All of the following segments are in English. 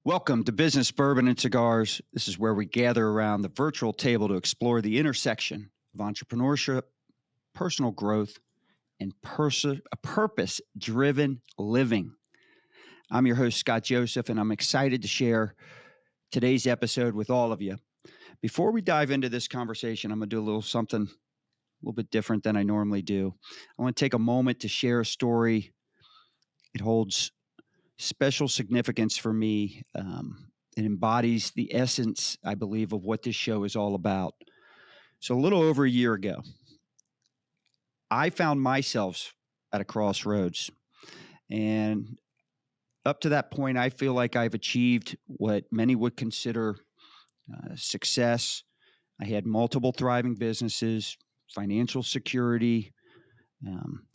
Welcome to Business Bourbon and Cigars. This is where we gather around the virtual table to explore the intersection of entrepreneurship, personal growth, and purpose-driven living. I'm your host, Scott Joseph, and I'm excited to share today's episode with all of you. Before we dive into this conversation, I'm going to do a little something a little bit different than I normally do. I want to take a moment to share a story. It holds special significance for me. It embodies the essence, I believe, of what this show is all about. So a little over a year ago, I found myself at a crossroads. And up to that point, I feel like I've achieved what many would consider success. I had multiple thriving businesses, financial security.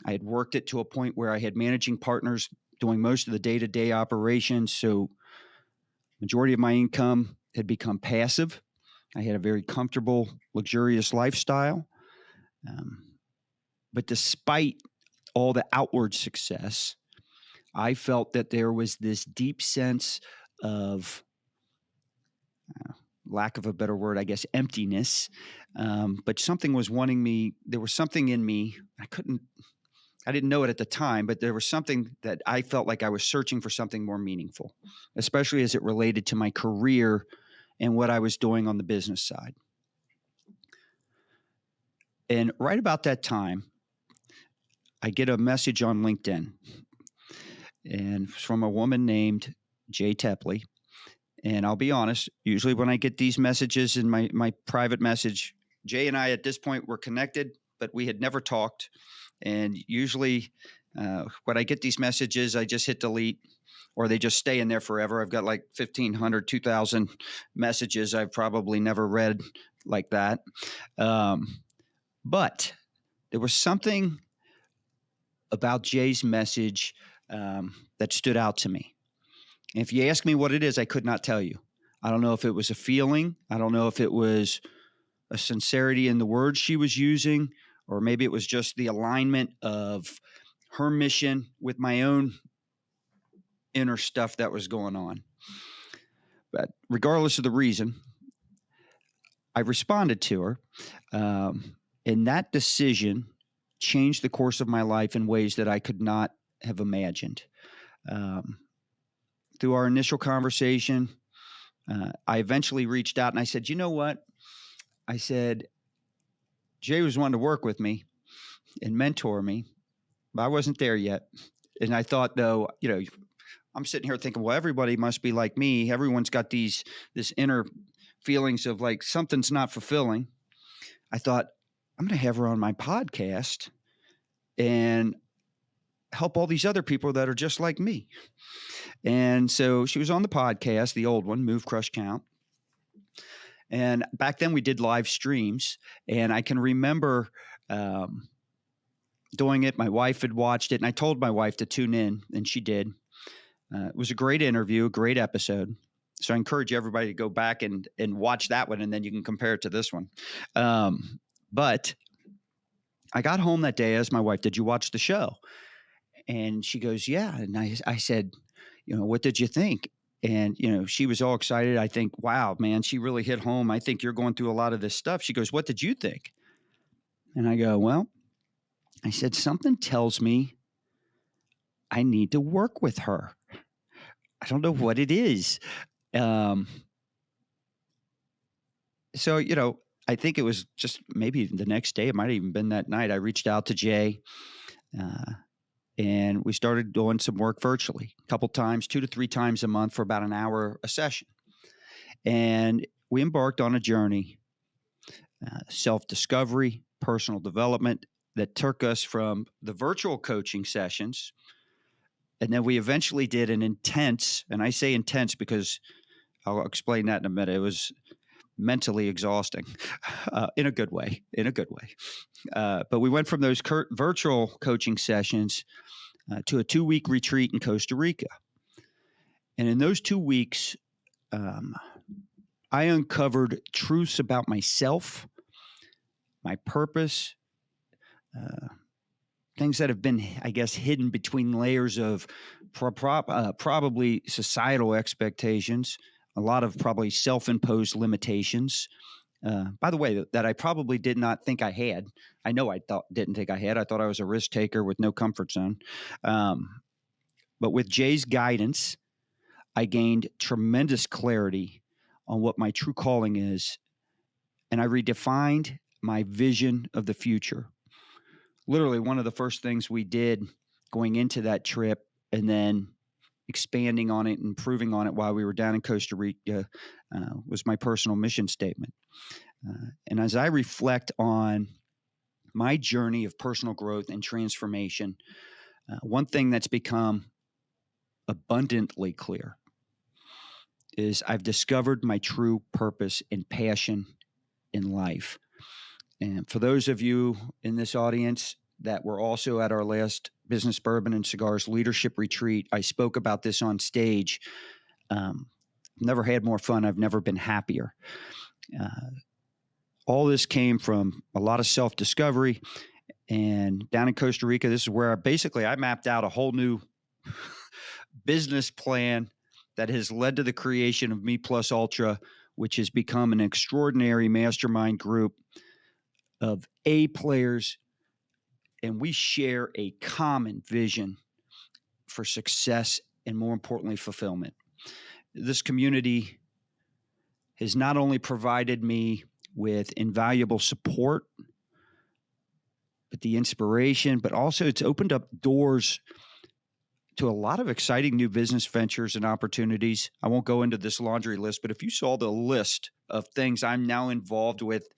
I had worked it to a point where I had managing partners doing most of the day-to-day operations. So majority of my income had become passive. I had a very comfortable, luxurious lifestyle. But despite all the outward success, I felt that there was this deep sense of, lack of a better word, I guess, emptiness. But something was wanting me. There was something in me. I didn't know it at the time, but there was something that I felt like I was searching for something more meaningful, especially as it related to my career and what I was doing on the business side. And right about that time, I get a message on LinkedIn, and it's from a woman named Tepley. And I'll be honest, usually when I get these messages in my private message, Jay and I at this point were connected, but we had never talked. And usually when I get these messages, I just hit delete or they just stay in there forever. I've got like 1,500, 2,000 messages I've probably never read like that. But there was something about Jay's message that stood out to me. And if you ask me what it is, I could not tell you. I don't know if it was a feeling. I don't know if it was a sincerity in the words she was using, or maybe it was just the alignment of her mission with my own inner stuff that was going on. But regardless of the reason, I responded to her. And that decision changed the course of my life in ways that I could not have imagined. Through our initial conversation, I eventually reached out and I said, you know what? I said, Jay was wanting to work with me and mentor me, but I wasn't there yet. And I thought, though, I'm sitting here thinking, well, everybody must be like me. Everyone's got this inner feelings of like something's not fulfilling. I thought, I'm going to have her on my podcast and help all these other people that are just like me. And so she was on the podcast, the old one, Move, Crush, Count. And back then we did live streams, and I can remember doing it. My wife had watched it, and I told my wife to tune in, and she did. It was a great interview, a great episode. So I encourage everybody to go back and watch that one, and then you can compare it to this one. But I got home that day, asked my wife, did you watch the show? And she goes, yeah. And I said, what did you think? And, she was all excited. I think, wow, man, she really hit home. I think you're going through a lot of this stuff. She goes, what did you think? And I go, well, I said, something tells me I need to work with her. I don't know what it is. So, I think it was just maybe the next day. It might have even been that night. I reached out to Jay. And we started doing some work virtually a couple times, 2 to 3 times a month for about an hour a session. And we embarked on a journey, self-discovery, personal development that took us from the virtual coaching sessions. And then we eventually did an intense, and I say intense because I'll explain that in a minute. It was mentally exhausting in a good way, But we went from those virtual coaching sessions to a 2-week retreat in Costa Rica. And in those 2 weeks, I uncovered truths about myself, my purpose, things that have been, I guess, hidden between layers of probably societal expectations, a lot of probably self-imposed limitations. By the way, that I probably did not think I had. I know didn't think I had. I thought I was a risk taker with no comfort zone. But with Jay's guidance, I gained tremendous clarity on what my true calling is, and I redefined my vision of the future. Literally, one of the first things we did going into that trip and then expanding on it and improving on it while we were down in Costa Rica was my personal mission statement. And as I reflect on my journey of personal growth and transformation, one thing that's become abundantly clear is I've discovered my true purpose and passion in life. And for those of you in this audience that were also at our last Business Bourbon and Cigars Leadership Retreat, I spoke about this on stage. Never had more fun. I've never been happier. All this came from a lot of self-discovery. And down in Costa Rica, this is where I mapped out a whole new business plan that has led to the creation of Me Plus Ultra, which has become an extraordinary mastermind group of A players. And we share a common vision for success and, more importantly, fulfillment. This community has not only provided me with invaluable support, but the inspiration, but also it's opened up doors to a lot of exciting new business ventures and opportunities. I won't go into this laundry list, but if you saw the list of things I'm now involved with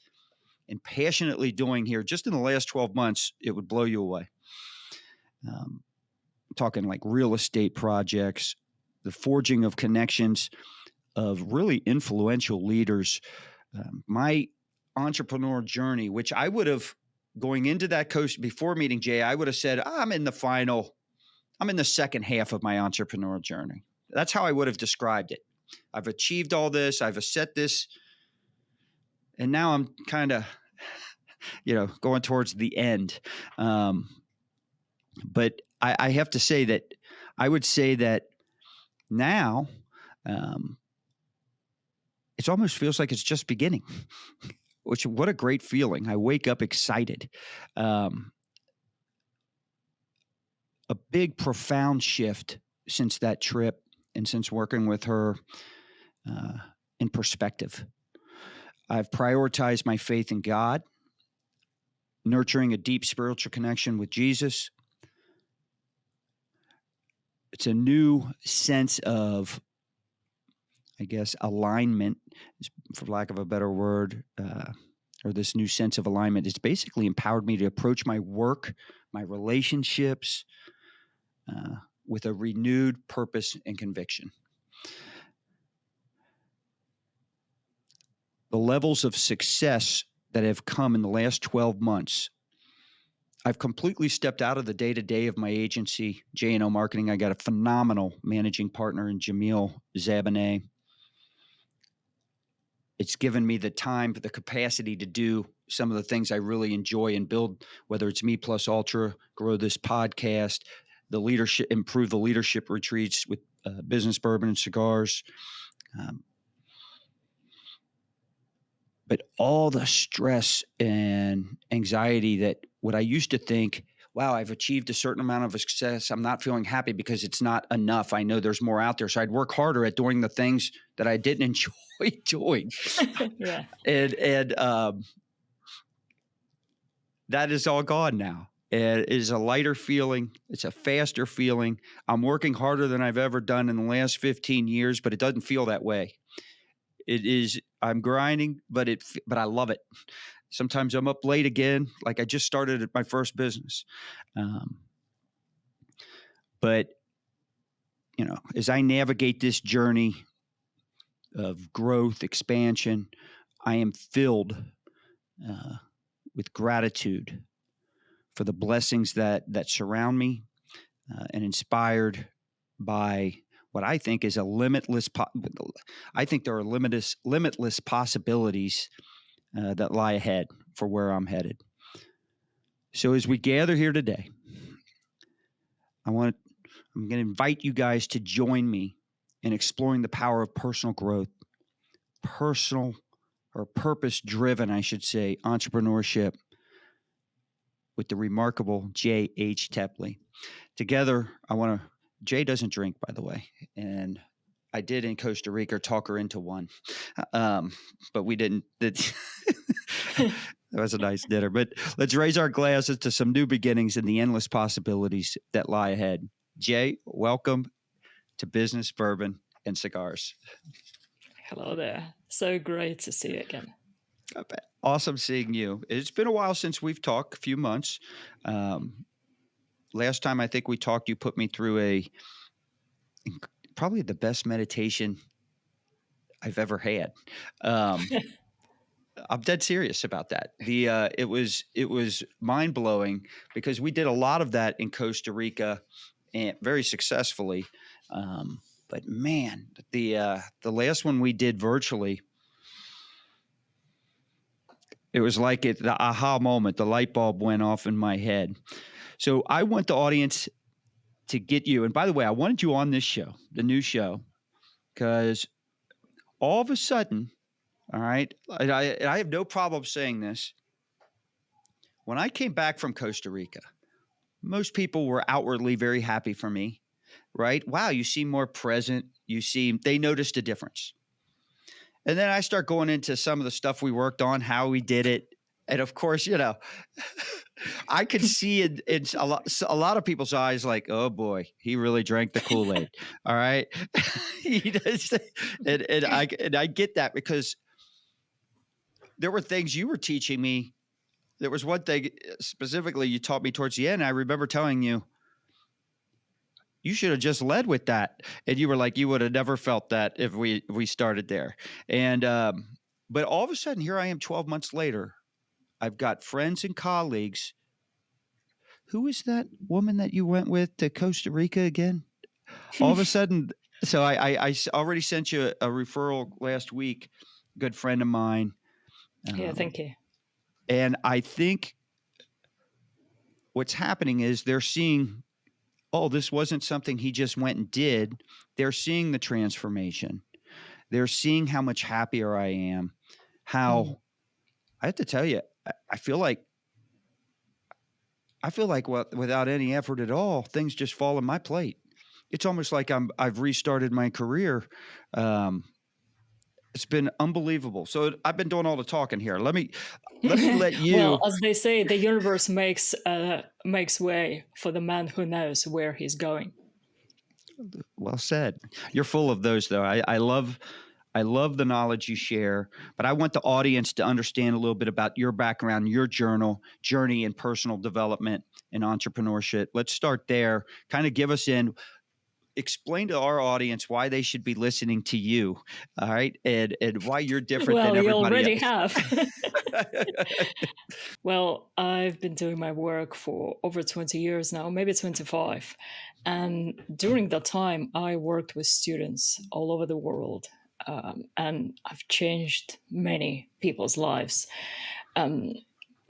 and passionately doing here just in the last 12 months, it would blow you away. Talking like real estate projects, the forging of connections of really influential leaders. My entrepreneurial journey, which I would have, going into that coast before meeting Jay, I would have said, I'm in the second half of my entrepreneurial journey. That's how I would have described it. I've achieved all this. I've set this. And now I'm kind of, going towards the end. But I have to say that I would say that now it almost feels like it's just beginning, what a great feeling. I wake up excited. A big, profound shift since that trip and since working with her in perspective. I've prioritized my faith in God, nurturing a deep spiritual connection with Jesus. It's a new sense of, I guess, alignment, for lack of a better word, or this new sense of alignment. It's basically empowered me to approach my work, my relationships, with a renewed purpose and conviction. The levels of success that have come in the last 12 months, I've completely stepped out of the day-to-day of my agency, J&O Marketing. I got a phenomenal managing partner in Jamil Zabaneh. It's given me the time, the capacity to do some of the things I really enjoy and build, whether it's Me Plus Ultra, grow this podcast, the leadership, improve the leadership retreats with Business Bourbon and Cigars. But all the stress and anxiety that what I used to think, wow, I've achieved a certain amount of success. I'm not feeling happy because it's not enough. I know there's more out there. So I'd work harder at doing the things that I didn't enjoy doing. Yeah. And that is all gone now. It is a lighter feeling. It's a faster feeling. I'm working harder than I've ever done in the last 15 years, but it doesn't feel that way. It is, I'm grinding, but I love it. Sometimes I'm up late again, like I just started at my first business. But, as I navigate this journey of growth, expansion, I am filled with gratitude for the blessings that surround me and inspired by what I think is a limitless. I think there are limitless possibilities that lie ahead for where I'm headed. So as we gather here today, I'm going to invite you guys to join me in exploring the power of personal growth, personal or purpose-driven, I should say, entrepreneurship with the remarkable J.H. Tepley. Together, Jay doesn't drink, by the way, and I did in Costa Rica talk her into one, but we didn't. That was a nice dinner. But let's raise our glasses to some new beginnings and the endless possibilities that lie ahead. Jay, welcome to Business, Bourbon, and Cigars. Hello there. So great to see you again. Awesome seeing you. It's been a while since we've talked, a few months. Last time I think we talked, you put me through probably the best meditation I've ever had. I'm dead serious about that. It was mind blowing because we did a lot of that in Costa Rica, and very successfully. But man, the last one we did virtually, it was like the aha moment. The light bulb went off in my head. So I want the audience to get you. And by the way, I wanted you on this show, the new show, because all of a sudden. All right. I have no problem saying this. When I came back from Costa Rica, most people were outwardly very happy for me, right? Wow, you seem more present. They noticed a difference. And then I start going into some of the stuff we worked on, how we did it. And of course, I could see in a lot of people's eyes like, oh boy, he really drank the Kool-Aid. All right. He does. And I get that because there were things you were teaching me. There was one thing specifically you taught me towards the end. I remember telling you, you should have just led with that. And you were like, you would have never felt that if we started there. And, but all of a sudden here I am 12 months later, I've got friends and colleagues. Who is that woman that you went with to Costa Rica again? All of a sudden. So I already sent you a referral last week, good friend of mine. Yeah, thank you. And I think what's happening is they're seeing, oh, this wasn't something he just went and did. They're seeing the transformation. They're seeing how much happier I am. I have to tell you, I feel like without any effort at all, things just fall on my plate. It's almost like I've restarted my career. It's been unbelievable. So I've been doing all the talking here. Let me let you. Well, as they say, the universe makes way for the man who knows where he's going. Well said. You're full of those, though. I love the knowledge you share, but I want the audience to understand a little bit about your background, your journey in personal development and entrepreneurship. Let's start there. Kind of give us explain to our audience why they should be listening to you, all right, and why you're different than everybody else. Well, you already have. Well, I've been doing my work for over 20 years now, maybe 25. And during that time, I worked with students all over the world. And I've changed many people's lives.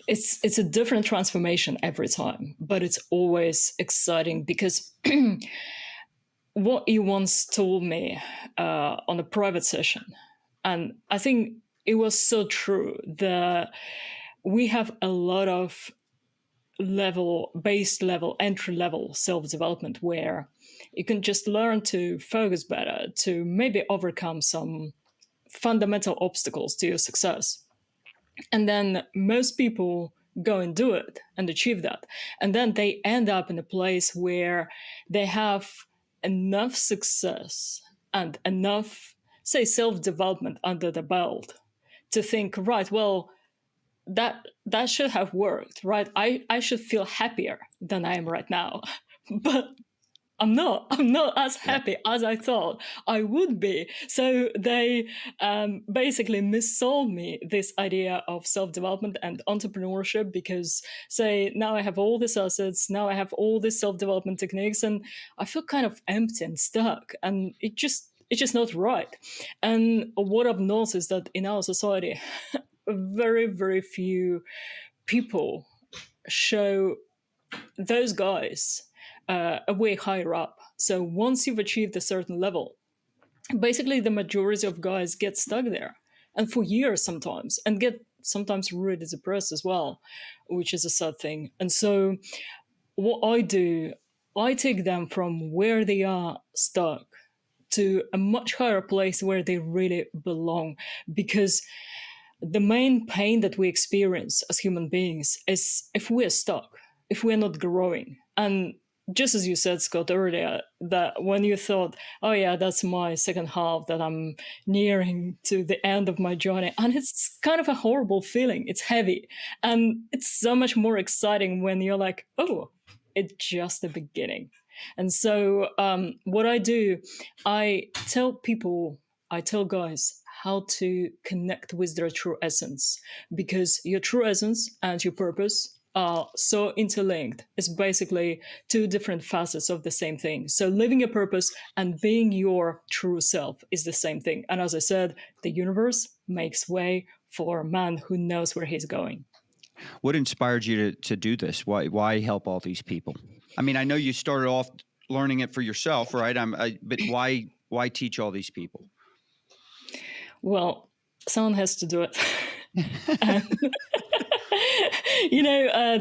It's a different transformation every time, but it's always exciting because what you once told me on a private session, and I think it was so true, that we have a lot of entry-level self-development where you can just learn to focus better, to maybe overcome some fundamental obstacles to your success. And then most people go and do it and achieve that. And then they end up in a place where they have enough success and enough, say, self-development under the belt to think, right, well, that should have worked, right? I should feel happier than I am right now. But I'm not as happy as I thought I would be. So they basically missold me this idea of self-development and entrepreneurship because, say, now I have all these assets, now I have all these self-development techniques, and I feel kind of empty and stuck. And it's just not right. And what I've noticed is that in our society, very, very few people show those guys a way higher up. So once you've achieved a certain level, basically the majority of guys get stuck there and for years sometimes, and get sometimes really depressed as well, which is a sad thing. And so what I do, I take them from where they are stuck to a much higher place where they really belong. Because the main pain that we experience as human beings is if we're stuck, if we're not growing. And just as you said, Scott, earlier, that when you thought, oh, yeah, that's my second half, that I'm nearing to the end of my journey. And it's kind of a horrible feeling. It's heavy. And it's so much more exciting when you're like, oh, it's just the beginning. And so what I do, I tell people, I tell guys how to connect with their true essence, because your true essence and your purpose are so interlinked. It's basically two different facets of the same thing. So living a purpose and being your true self is the same thing. And as I said, the universe makes way for a man who knows where he's going. What inspired you to do this? Why help all these people? I mean, I know you started off learning it for yourself, right? But why teach all these people? Well, someone has to do it.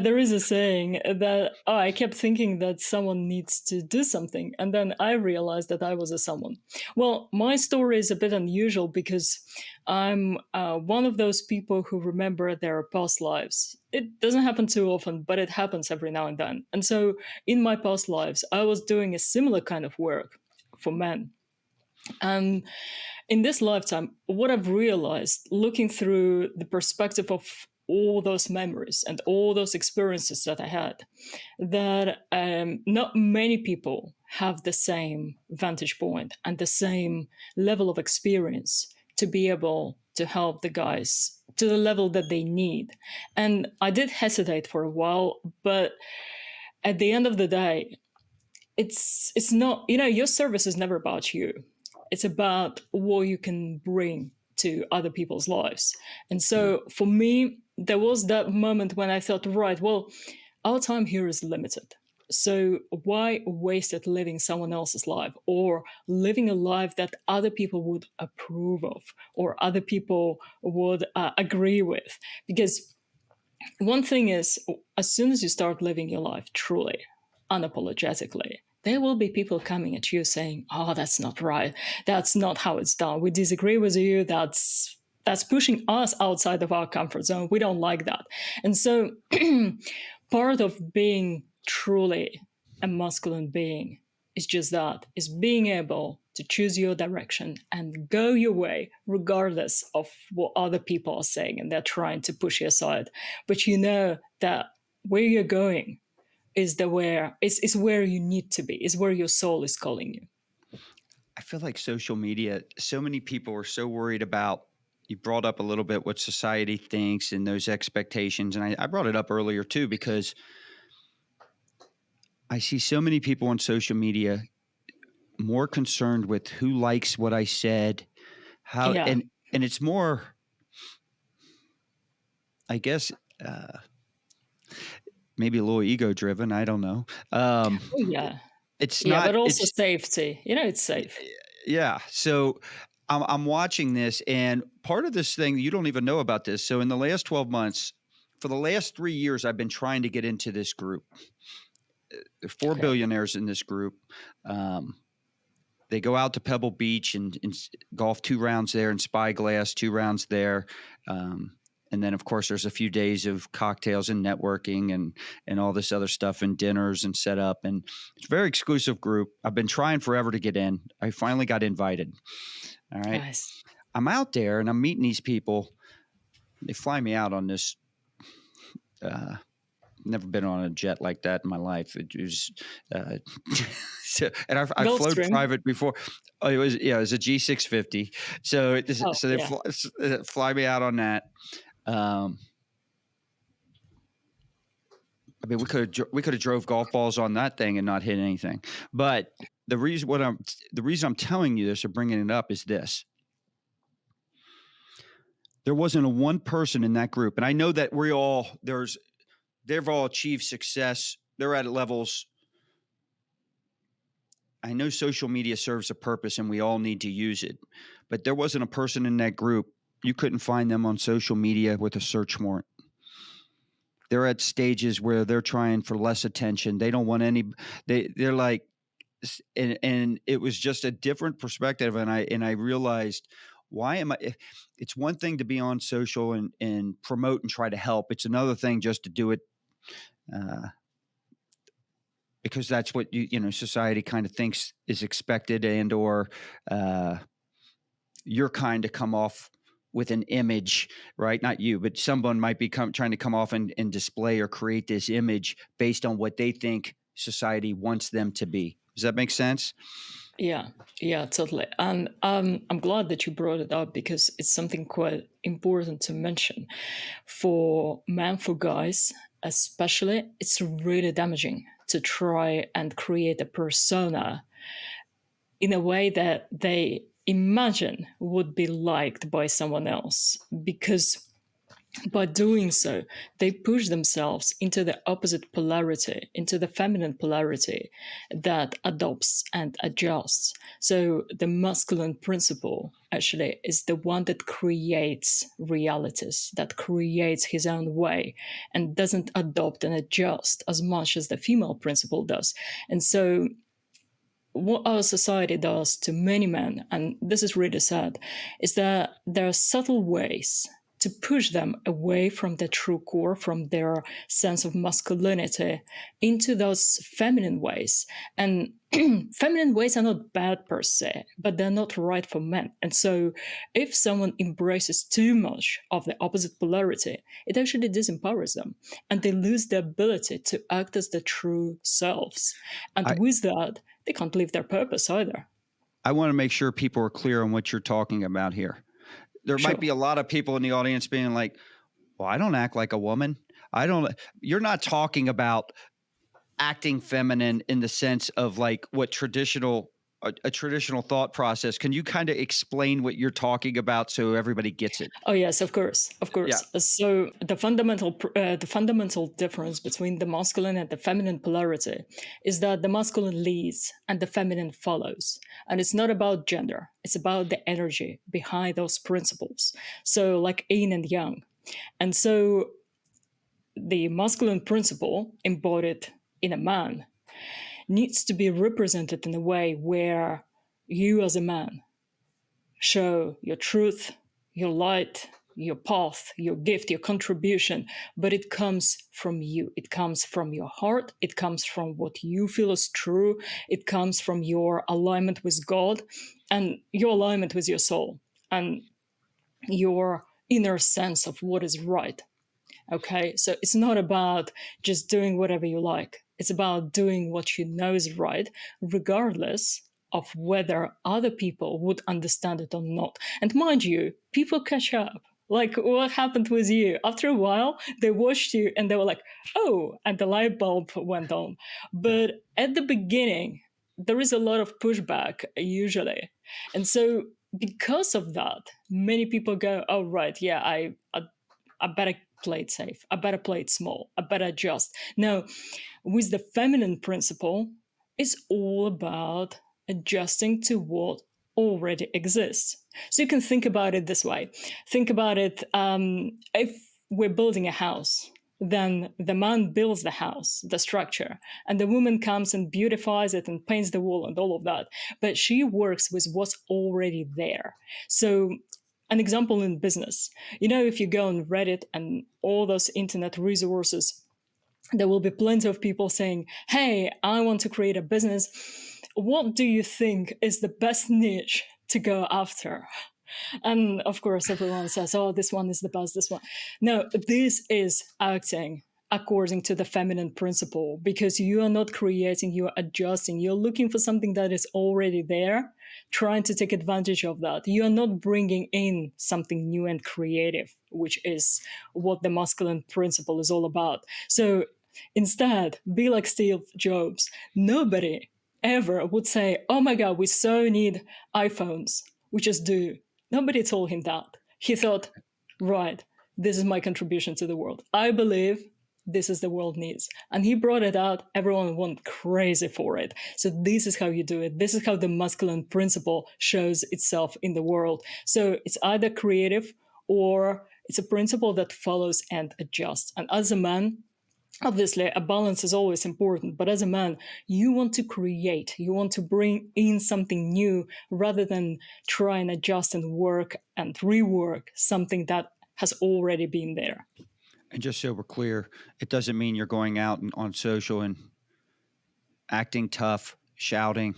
There is a saying that I kept thinking that someone needs to do something. And then I realized that I was a someone. Well, my story is a bit unusual because I'm one of those people who remember their past lives. It doesn't happen too often, but it happens every now and then. And so in my past lives, I was doing a similar kind of work for men. And in this lifetime, what I've realized, looking through the perspective of all those memories and all those experiences that I had, that not many people have the same vantage point and the same level of experience to be able to help the guys to the level that they need. And I did hesitate for a while, but at the end of the day, it's not, your service is never about you. It's about what you can bring to other people's lives. And so for me, there was that moment when I thought, right, well, our time here is limited. So why waste it living someone else's life, or living a life that other people would approve of, or other people would agree with? Because one thing is, as soon as you start living your life truly, unapologetically, there will be people coming at you saying, oh, that's not right. That's not how it's done. We disagree with you. That's pushing us outside of our comfort zone. We don't like that. And so part of being truly a masculine being is just that, is being able to choose your direction and go your way, regardless of what other people are saying and they're trying to push you aside. But you know that where you're going is where you need to be, is where your soul is calling you. I feel like social media, so many people are so worried about, you brought up a little bit what society thinks and those expectations. And I brought it up earlier too, because I see so many people on social media more concerned with who likes what I said, how, Yeah. and it's more, I guess, maybe a little ego driven. I don't know. Yeah. It's Yeah, not, but also it's, safety. It's safe. yeah. So I'm watching this, and part of this thing, you don't even know about this. So in the last 12 months, for the last 3 years, I've been trying to get into this group. There are 4 billionaires in this group. They go out to Pebble Beach and golf 2 rounds there, and Spyglass 2 rounds there. And then, of course, there's a few days of cocktails and networking and all this other stuff, and dinners and setup. And it's a very exclusive group. I've been trying forever to get in. I finally got invited. All right. Nice. I'm out there and I'm meeting these people. They fly me out on this. Never been on a jet like that in my life. It was, and I flown private before. Oh, it was a G650. So they fly me out on that. I mean, we could have drove golf balls on that thing and not hit anything. But the reason I'm telling you this or bringing it up is this: there wasn't a one person in that group, and I know that there's they've all achieved success. They're at levels. I know social media serves a purpose and we all need to use it, but there wasn't a person in that group. You couldn't find them on social media with a search warrant. They're at stages where they're trying for less attention. They don't want any, they're like, and it was just a different perspective. And I realized, why am I, it's one thing to be on social and promote and try to help. It's another thing just to do it, because that's what society kind of thinks is expected, and or you're kind to come off with an image, right? Not you, but someone might be trying to come off and display or create this image based on what they think society wants them to be. Does that make sense? Yeah, totally. And I'm glad that you brought it up, because it's something quite important to mention. For men, for guys especially, it's really damaging to try and create a persona in a way that they imagine would be liked by someone else, because by doing so, they push themselves into the opposite polarity, into the feminine polarity that adopts and adjusts. So the masculine principle actually is the one that creates realities, that creates his own way, and doesn't adopt and adjust as much as the female principle does. And so what our society does to many men, and this is really sad, is that there are subtle ways to push them away from their true core, from their sense of masculinity, into those feminine ways. And feminine ways are not bad per se, but they're not right for men. And so if someone embraces too much of the opposite polarity, it actually disempowers them, and they lose the ability to act as their true selves. And with that, they can't live their purpose either. I want to make sure people are clear on what you're talking about here. There might be a lot of people in the audience being like, well, I don't act like a woman. You're not talking about acting feminine in the sense of like what a traditional thought process. Can you kind of explain what you're talking about so everybody gets it? Oh yes, of course. Yeah. So the fundamental difference between the masculine and the feminine polarity is that the masculine leads and the feminine follows. And it's not about gender. It's about the energy behind those principles. So like yin and yang. And so the masculine principle embodied in a man needs to be represented in a way where you as a man show your truth, your light, your path, your gift, your contribution, but it comes from you. It comes from your heart. It comes from what you feel is true. It comes from your alignment with God and your alignment with your soul and your inner sense of what is right. Okay, so it's not about just doing whatever you like. It's about doing what you know is right, regardless of whether other people would understand it or not. And mind you, people catch up. Like what happened with you? After a while, they watched you and they were like, oh, and the light bulb went on. But at the beginning, there is a lot of pushback usually. And so because of that, many people go, oh, right, yeah, I better play it safe. I better play it small. I better adjust. Now, with the feminine principle, it's all about adjusting to what already exists. So you can think about it this way. Think about it, if we're building a house, then the man builds the house, the structure, and the woman comes and beautifies it and paints the wall and all of that. But she works with what's already there. So an example in business, if you go on Reddit and all those internet resources, there will be plenty of people saying, hey, I want to create a business. What do you think is the best niche to go after? And of course, everyone says, oh, this one is the best, this one. No, this is acting according to the feminine principle, because you are not creating, you are adjusting. You're looking for something that is already there, trying to take advantage of that. You are not bringing in something new and creative, which is what the masculine principle is all about. So instead, be like Steve Jobs. Nobody ever would say, oh my God, we so need iPhones. We just do. Nobody told him that. He thought, right, this is my contribution to the world. I believe this is the world needs. And he brought it out. Everyone went crazy for it. So this is how you do it. This is how the masculine principle shows itself in the world. So it's either creative or it's a principle that follows and adjusts. And as a man, obviously a balance is always important, but as a man, you want to create, you want to bring in something new rather than try and adjust and work and rework something that has already been there. And just so we're clear, it doesn't mean you're going out on social and acting tough, shouting,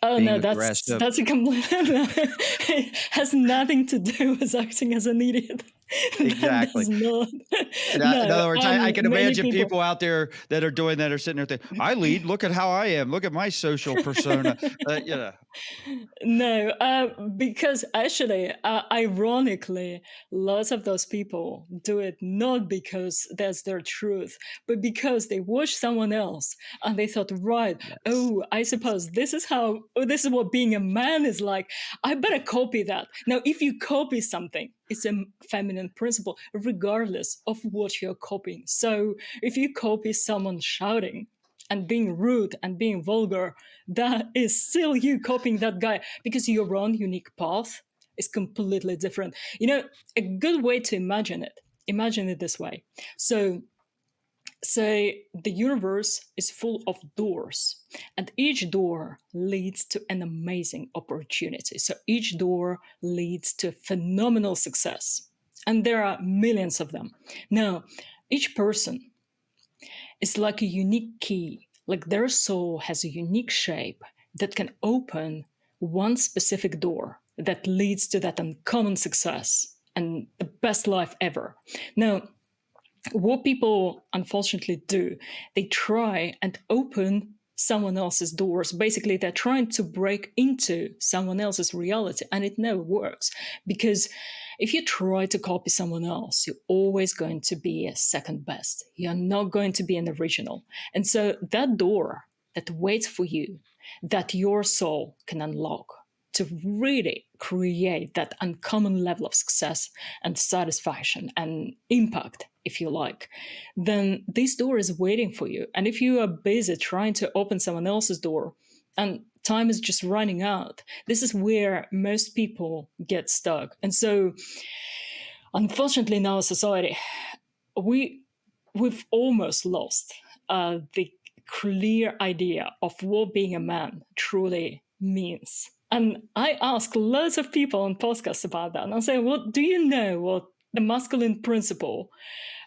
Oh being no, aggressive. that's a complete. It has nothing to do with acting as an idiot. Exactly. Not, In no, other words, I can many imagine people out there that are doing that are sitting there thinking, I lead, look at how I am. Look at my social persona. You know. No, because actually, ironically, lots of those people do it not because that's their truth, but because they watched someone else and they thought, right, Yes. oh, I suppose this is this is what being a man is like. I better copy that. Now, if you copy something, it's a feminine principle, regardless of what you're copying. So if you copy someone shouting, and being rude and being vulgar, that is still you copying that guy because your own unique path is completely different. You know, a good way to imagine it this way. So, say the universe is full of doors, and each door leads to an amazing opportunity. So, each door leads to phenomenal success. And there are millions of them. Now, each person is like a unique key, like their soul has a unique shape that can open one specific door that leads to that uncommon success and the best life ever. Now, what people unfortunately do, they try and open someone else's doors. Basically, they're trying to break into someone else's reality, and it never works because if you try to copy someone else, you're always going to be a second best. You're not going to be an original. And so that door that waits for you, that your soul can unlock to really create that uncommon level of success and satisfaction and impact, if you like, then this door is waiting for you. And if you are busy trying to open someone else's door and time is just running out, this is where most people get stuck. And so, unfortunately, in our society, we've almost lost the clear idea of what being a man truly means. And I ask loads of people on podcasts about that. And I say, well, do you know what the masculine principle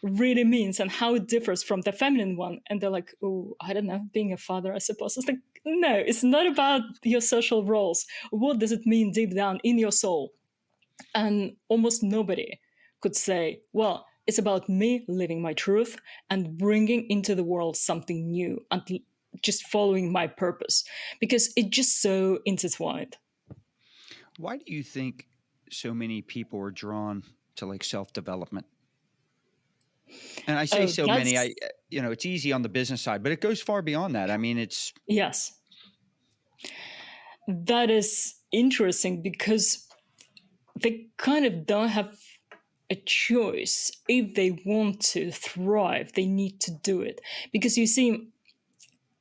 really means and how it differs from the feminine one? And they're like, oh, I don't know, being a father, I suppose. It's like, no, it's not about your social roles. What does it mean deep down in your soul? And almost nobody could say, well, it's about me living my truth and bringing into the world something new and just following my purpose, because it's just so intertwined. Why do you think so many people are drawn to like self-development? And I say many, it's easy on the business side, but it goes far beyond that. I mean, it's... Yes. That is interesting because they kind of don't have a choice. If they want to thrive, they need to do it. Because you see,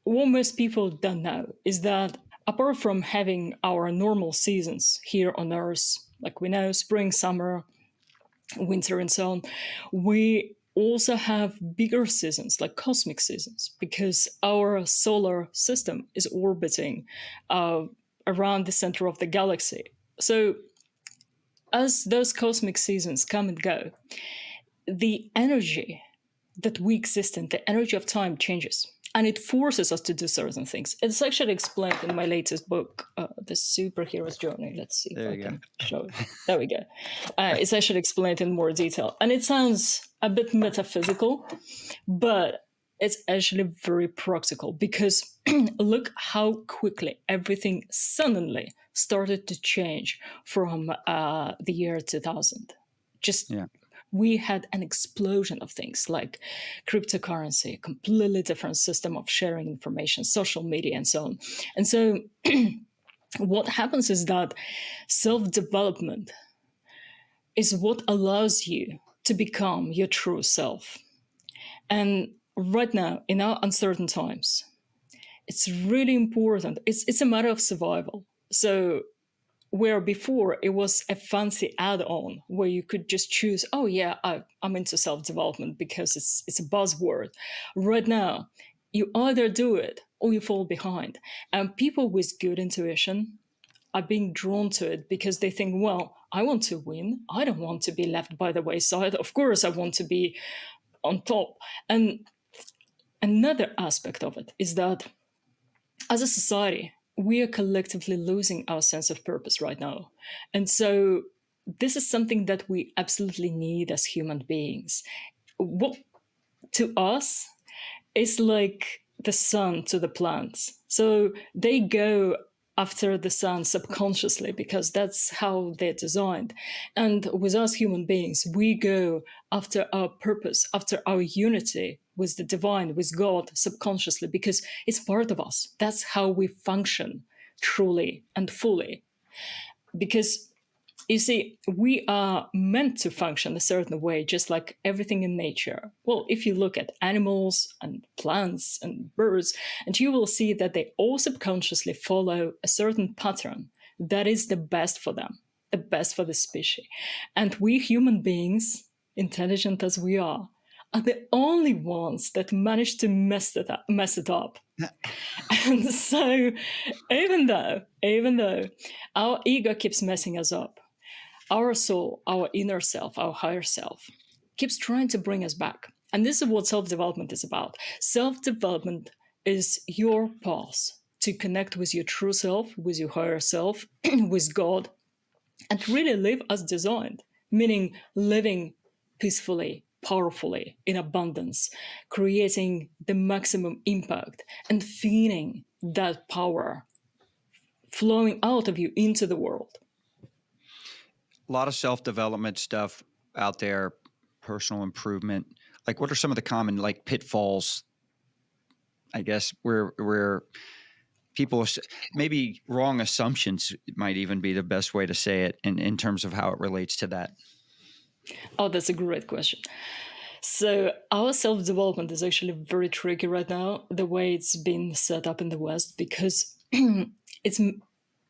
what most people don't know is that apart from having our normal seasons here on Earth, like we know, spring, summer, winter, and so on, we also have bigger seasons, like cosmic seasons, because our solar system is orbiting around the center of the galaxy. So as those cosmic seasons come and go, the energy that we exist in, the energy of time changes. And it forces us to do certain things. It's actually explained in my latest book, The Superhero's Journey. Let's see if I can show it. There we go. It's actually explained in more detail. And it sounds a bit metaphysical, but it's actually very practical because look how quickly everything suddenly started to change from the year 2000. We had an explosion of things like cryptocurrency, a completely different system of sharing information, social media, and so on. And so what happens is that self-development is what allows you to become your true self. And right now, in our uncertain times, it's really important. It's a matter of survival. So where before it was a fancy add-on where you could just choose, oh yeah, I'm into self-development because it's a buzzword. Right now, you either do it or you fall behind. And people with good intuition are being drawn to it because they think, well, I want to win. I don't want to be left by the wayside. Of course, I want to be on top. And another aspect of it is that as a society, we are collectively losing our sense of purpose right now. And so this is something that we absolutely need as human beings. What to us is like the sun to the plants. So they go after the sun subconsciously because that's how they're designed. And with us human beings, we go after our purpose, after our unity with the divine, with God subconsciously, because it's part of us. That's how we function truly and fully. Because you see, we are meant to function a certain way, just like everything in nature. Well, if you look at animals and plants and birds, and you will see that they all subconsciously follow a certain pattern that is the best for them, the best for the species. And we human beings, intelligent as we are the only ones that manage to mess it up. And so, even though our ego keeps messing us up, our soul, our inner self, our higher self, keeps trying to bring us back. And this is what self development is about. Self development is your path to connect with your true self, with your higher self, with God, and really live as designed, meaning living peacefully, powerfully, in abundance, creating the maximum impact and feeling that power flowing out of you into the world. A lot of self-development stuff out there, personal improvement. Like, what are some of the common like pitfalls, I guess, where people, maybe wrong assumptions might even be the best way to say it in terms of how it relates to that? Oh, that's a great question. So our self-development is actually very tricky right now, the way it's been set up in the West, because it's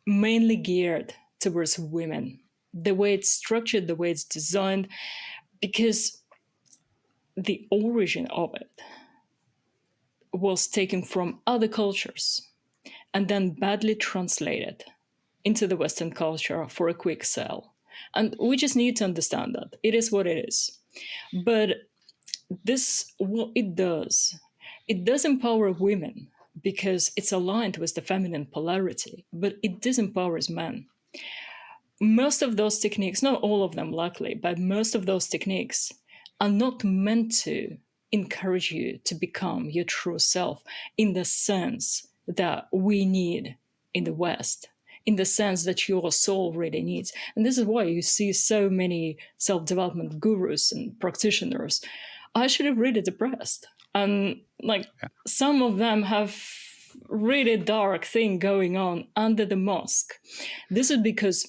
mainly geared towards women. The way it's structured, the way it's designed, because the origin of it was taken from other cultures and then badly translated into the Western culture for a quick sell. And we just need to understand that it is what it is. But this, what it does empower women because it's aligned with the feminine polarity, but it disempowers men. Most of those techniques, not all of them luckily, but most of those techniques are not meant to encourage you to become your true self in the sense that we need in the West, in the sense that your soul really needs. And this is why you see so many self-development gurus and practitioners actually really depressed. And like some of them have really dark thing going on under the mask. This is because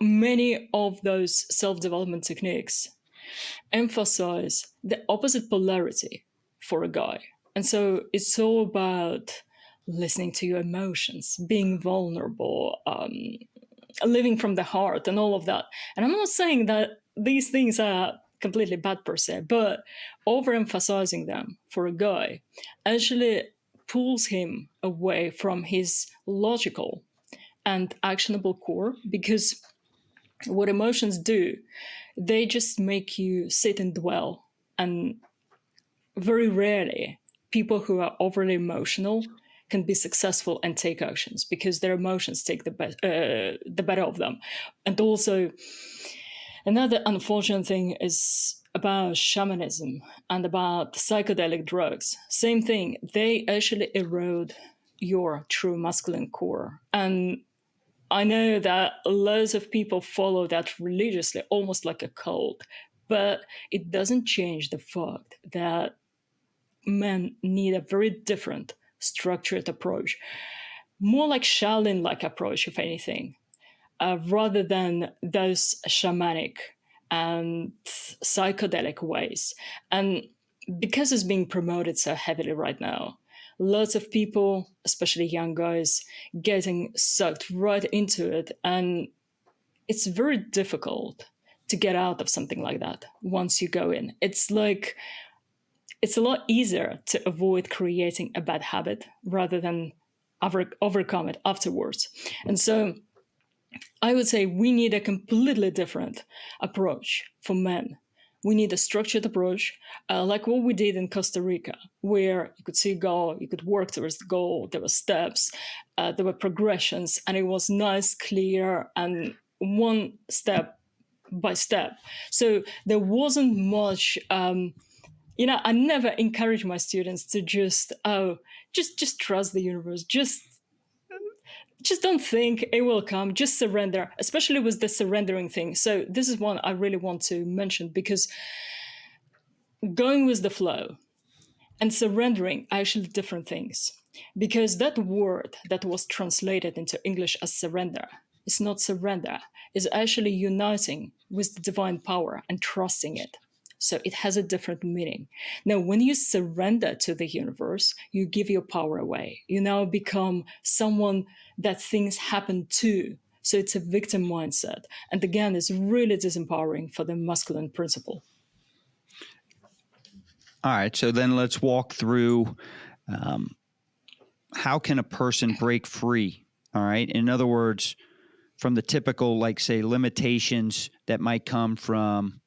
many of those self-development techniques emphasize the opposite polarity for a guy. And so it's all about listening to your emotions, being vulnerable, living from the heart, and all of that. And I'm not saying that these things are completely bad per se, but overemphasizing them for a guy actually pulls him away from his logical and actionable core, because what emotions do, they just make you sit and dwell. And very rarely people who are overly emotional can be successful and take actions because their emotions take the better of them. And also, another unfortunate thing is about shamanism and about psychedelic drugs. Same thing, they actually erode your true masculine core. And I know that loads of people follow that religiously, almost like a cult, but it doesn't change the fact that men need a very different structured approach, more like Shaolin like approach, if anything, rather than those shamanic and psychedelic ways. And because it's being promoted so heavily right now, lots of people, especially young guys, getting sucked right into it. And it's very difficult to get out of something like that once you go in. It's like it's a lot easier to avoid creating a bad habit rather than overcome it afterwards. And so I would say we need a completely different approach for men. We need a structured approach, like what we did in Costa Rica, where you could see a goal, you could work towards the goal, there were steps, there were progressions, and it was nice, clear, and one step by step. So there wasn't much. I never encourage my students to just trust the universe, just don't think it will come, just surrender, especially with the surrendering thing. So this is one I really want to mention, because going with the flow and surrendering are actually different things, because that word that was translated into English as surrender is not surrender, it's actually uniting with the divine power and trusting it. So it has a different meaning. Now, when you surrender to the universe, you give your power away. You now become someone that things happen to. So it's a victim mindset. And again, it's really disempowering for the masculine principle. All right. So then let's walk through how can a person break free? All right. In other words, from the typical, like, say, limitations that might come from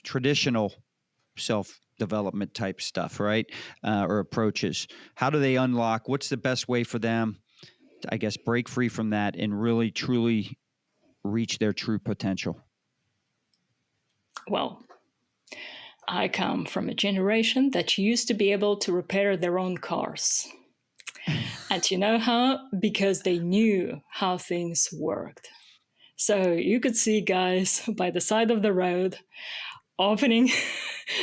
traditional self-development type stuff, right? Or approaches. How do they unlock? What's the best way for them to, I guess, break free from that and really, truly reach their true potential? Well, I come from a generation that used to be able to repair their own cars. And you know how? Because they knew how things worked. So you could see guys by the side of the road opening,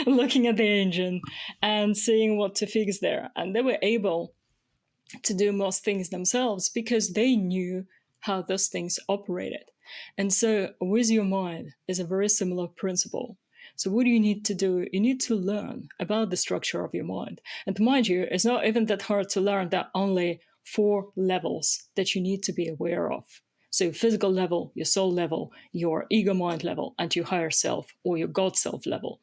looking at the engine and seeing what to fix there. And they were able to do most things themselves because they knew how those things operated. And so with your mind is a very similar principle. So what do you need to do? You need to learn about the structure of your mind. And mind you, it's not even that hard to learn. There are only 4 levels that you need to be aware of. So your physical level, your soul level, your ego mind level, and your higher self or your God self level.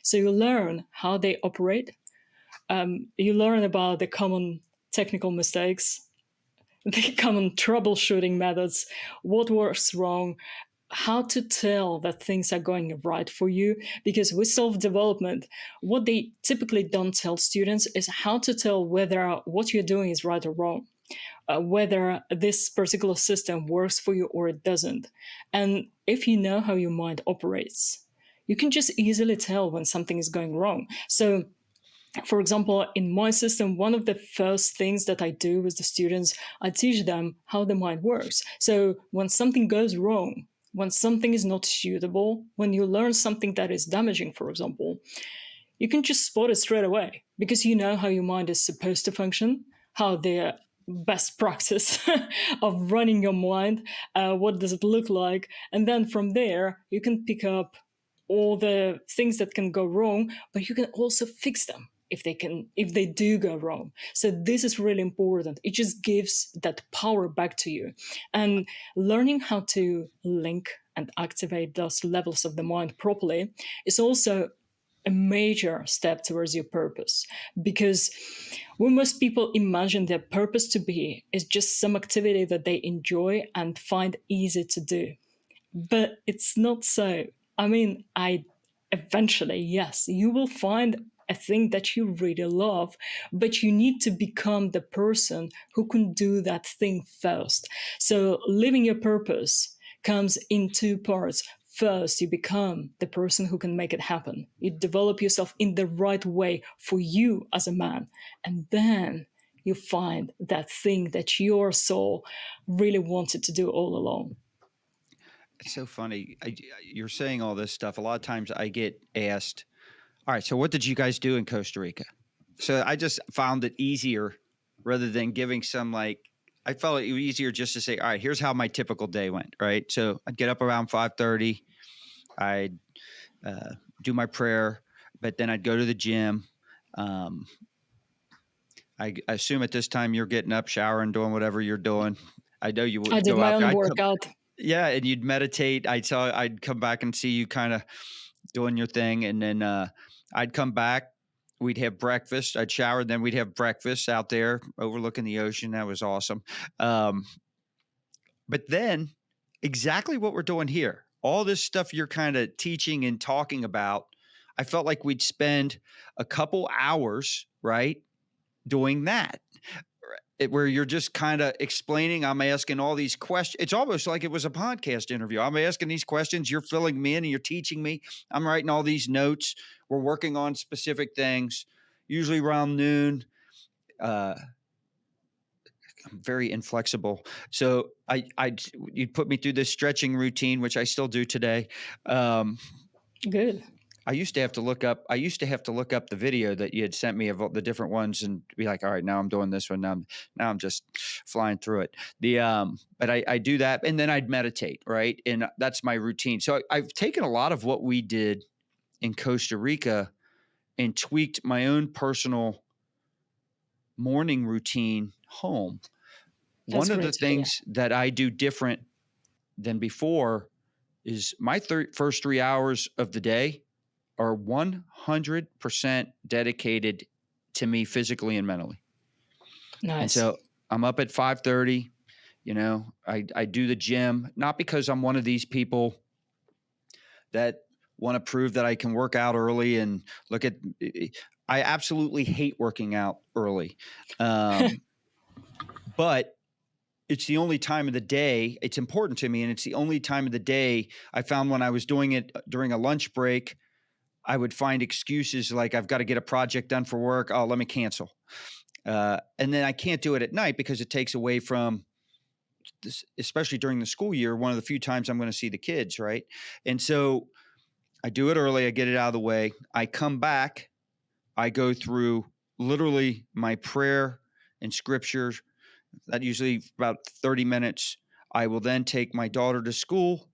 So you learn how they operate. You learn about the common technical mistakes, the common troubleshooting methods, what works wrong, how to tell that things are going right for you. Because with self-development, what they typically don't tell students is how to tell whether what you're doing is right or wrong. Whether this particular system works for you or it doesn't. And if you know how your mind operates, you can just easily tell when something is going wrong. So, for example, in my system, one of the first things that I do with the students, I teach them how the mind works. So when something goes wrong, when something is not suitable, when you learn something that is damaging, for example, you can just spot it straight away because you know how your mind is supposed to function, how the best practice of running your mind, what does it look like, and then from there you can pick up all the things that can go wrong, but you can also fix them if they do go wrong. So this is really important. It just gives that power back to you. And learning how to link and activate those levels of the mind properly is also a major step towards your purpose, because what most people imagine their purpose to be is just some activity that they enjoy and find easy to do. But it's not so. I mean, eventually, yes, you will find a thing that you really love, but you need to become the person who can do that thing first. So living your purpose comes in 2 parts. First, you become the person who can make it happen. You develop yourself in the right way for you as a man. And then you find that thing that your soul really wanted to do all along. It's so funny. You're saying all this stuff. A lot of times I get asked, all right, so what did you guys do in Costa Rica? So I just found it easier rather than giving some, like, I felt it easier just to say, all right, here's how my typical day went, right? So I'd get up around 5:30. I'd do my prayer, but then I'd go to the gym. I assume at this time you're getting up, showering, doing whatever you're doing. I know you I would did go my out there. own workout. Yeah, and you'd meditate. I'd come back and see you kind of doing your thing, and then I'd come back. We'd have breakfast. I'd shower, then we'd have breakfast out there overlooking the ocean. That was awesome. But then, exactly what we're doing here, all this stuff you're kind of teaching and talking about, I felt like we'd spend a couple hours, right, doing that. Where you're just kind of explaining, I'm asking all these questions. It's almost like it was a podcast interview. I'm asking these questions, you're filling me in and you're teaching me. I'm writing all these notes. We're working on specific things, usually around noon. I'm very inflexible. So you'd put me through this stretching routine, which I still do today. Good. I used to have to look up the video that you had sent me of all the different ones and be like, all right, now I'm doing this one. Now I'm just flying through it. But I do that, and then I'd meditate, right? And that's my routine. So I've taken a lot of what we did in Costa Rica and tweaked my own personal morning routine home. That's One of the great to hear. things that I do different than before is my first 3 hours of the day are 100% dedicated to me physically and mentally. Nice. And so I'm up at 5:30, I do the gym, not because I'm one of these people that want to prove that I can work out early and I absolutely hate working out early. But it's the only time of the day. It's important to me. And it's the only time of the day I found when I was doing it during a lunch break, I would find excuses like I've got to get a project done for work. Oh, let me cancel. And then I can't do it at night because it takes away from this, especially during the school year, one of the few times I'm going to see the kids. Right. And so I do it early. I get it out of the way. I come back. I go through literally my prayer and scripture. That usually about 30 minutes. I will then take my daughter to school.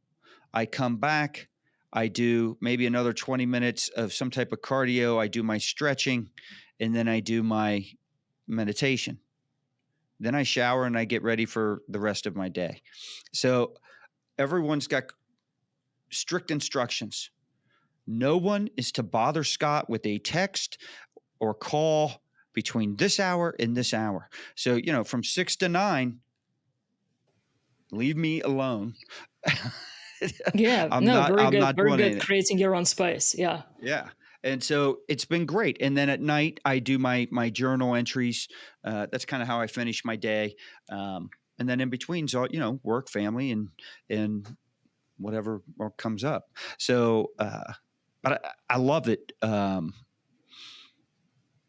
I come back. I do maybe another 20 minutes of some type of cardio. I do my stretching, and then I do my meditation. Then I shower and I get ready for the rest of my day. So everyone's got strict instructions. No one is to bother Scott with a text or call between this hour and this hour. So, from 6 to 9, leave me alone. Yeah, very good. Very good creating your own space. Yeah. Yeah. And so it's been great. And then at night I do my journal entries. That's kind of how I finish my day. And then in between, so, work, family, and whatever comes up. So, but I love it.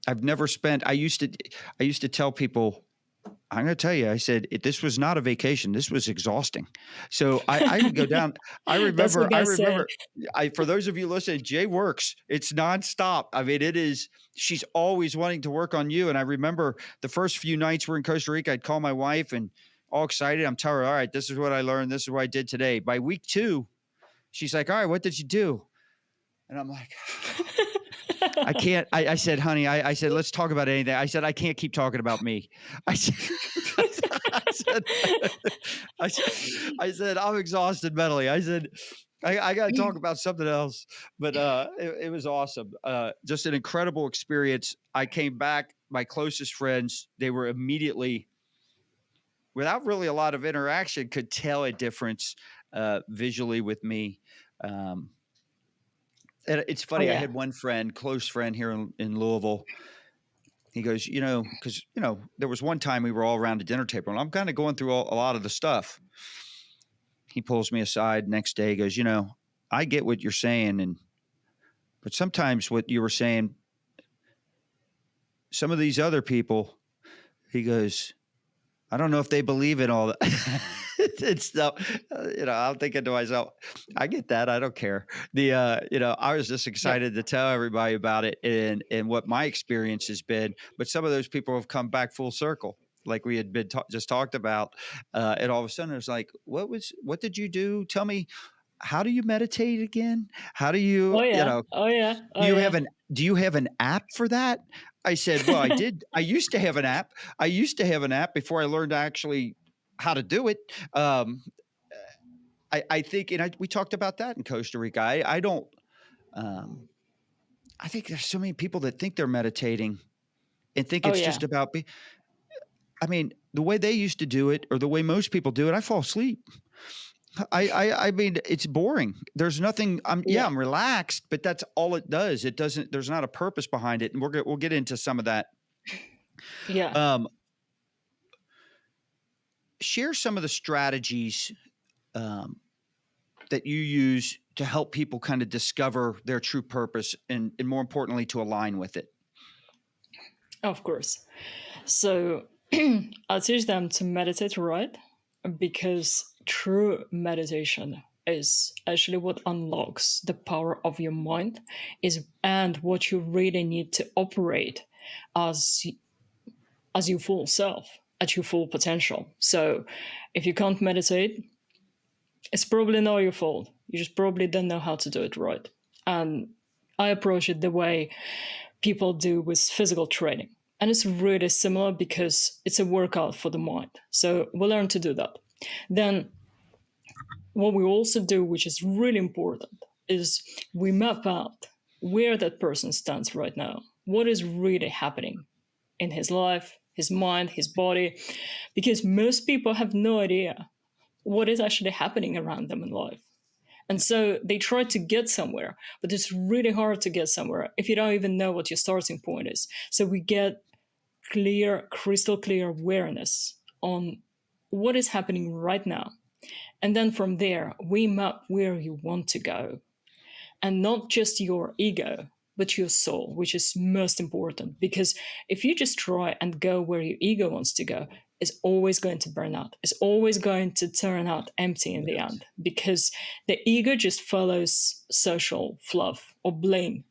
I've never spent, I used to tell people, I'm going to tell you, I said, this was not a vacation. This was exhausting. So I would go down. I remember, for those of you listening, Jay works. It's nonstop. I mean, she's always wanting to work on you. And I remember the first few nights we're in Costa Rica, I'd call my wife and all excited. I'm telling her, all right, this is what I learned. This is what I did today. By week 2, she's like, all right, what did you do? And I'm like, I can't. I said, honey, I said, let's talk about anything. I said, I can't keep talking about me. I said, I'm exhausted mentally. I said, I got to talk about something else. But it was awesome. Just an incredible experience. I came back. My closest friends, they were immediately, without really a lot of interaction, could tell a difference visually with me. And it's funny. I had one close friend here in Louisville. He goes, because, there was one time we were all around the dinner table and I'm kind of going through a lot of the stuff. He pulls me aside next day, goes, I get what you're saying. But sometimes what you were saying, some of these other people, he goes, I don't know if they believe in all that. It's no, I'm thinking to myself, I get that. I don't care. I was just excited to tell everybody about it and what my experience has been. But some of those people have come back full circle, like we had been just talked about. And all of a sudden, it's like, what did you do? Tell me, how do you meditate again? How do you, Oh you yeah. know, Oh yeah. do Oh you yeah. have an app for that? I said, well, I did. I used to have an app. I used to have an app before I learned actually how to do it. I think, we talked about that in Costa Rica. I don't, um, I think there's so many people that think they're meditating and think Oh it's yeah. just about I mean, the way they used to do it or the way most people do it, I fall asleep. I mean, it's boring. There's nothing. Yeah. I'm relaxed, but that's all it does. It doesn't. There's not a purpose behind it, and we'll get into some of that. Yeah. Um, Share some of the strategies um, that you use to help people kind of discover their true purpose, and more importantly, to align with it. Of course. So I'll teach them to meditate, right? Because true meditation is actually what unlocks the power of your mind is and what you really need to operate as your full self, at your full potential. So if you can't meditate, it's probably not your fault. You just probably don't know how to do it right. And I approach it the way people do with physical training. And it's really similar because it's a workout for the mind. So we learn to do that. Then, what we also do, which is really important, is we map out where that person stands right now. What is really happening in his life, his mind, his body, because most people have no idea what is actually happening around them in life. And so they try to get somewhere, but it's really hard to get somewhere if you don't even know what your starting point is. So we get clear, crystal clear awareness on what is happening right now. And then from there, we map where you want to go. And not just your ego, but your soul, which is most important. Because if you just try and go where your ego wants to go, it's always going to burn out. It's always going to turn out empty in the end because the ego just follows social fluff or bling.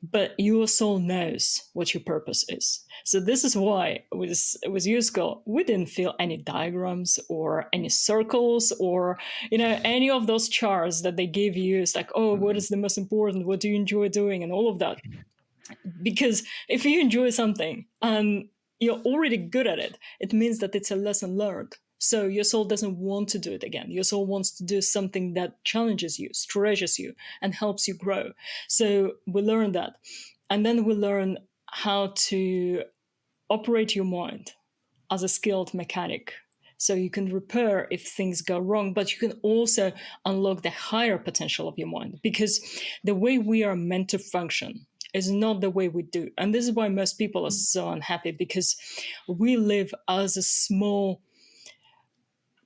But your soul knows what your purpose is. So this is why with you, Scott, we didn't feel any diagrams or any circles or any of those charts that they give you. It's like, oh, what is the most important? What do you enjoy doing? And all of that. Because if you enjoy something and you're already good at it, it means that it's a lesson learned. So your soul doesn't want to do it again. Your soul wants to do something that challenges you, stretches you, and helps you grow. So we learn that. And then we learn how to operate your mind as a skilled mechanic. So you can repair if things go wrong, but you can also unlock the higher potential of your mind because the way we are meant to function is not the way we do. And this is why most people are so unhappy because we live as a small,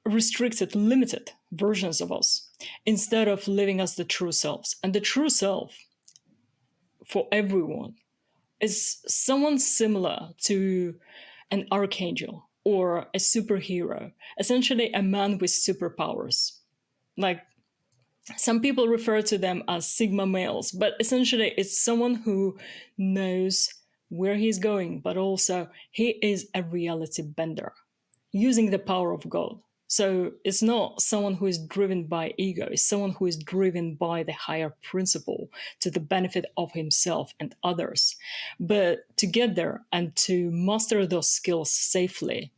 restricted, limited versions of us instead of living as the true selves. And the true self for everyone is someone similar to an archangel or a superhero, essentially a man with superpowers. Like some people refer to them as Sigma males, but essentially it's someone who knows where he's going, but also he is a reality bender using the power of God. So it's not someone who is driven by ego, it's someone who is driven by the higher principle to the benefit of himself and others. But to get there and to master those skills safely,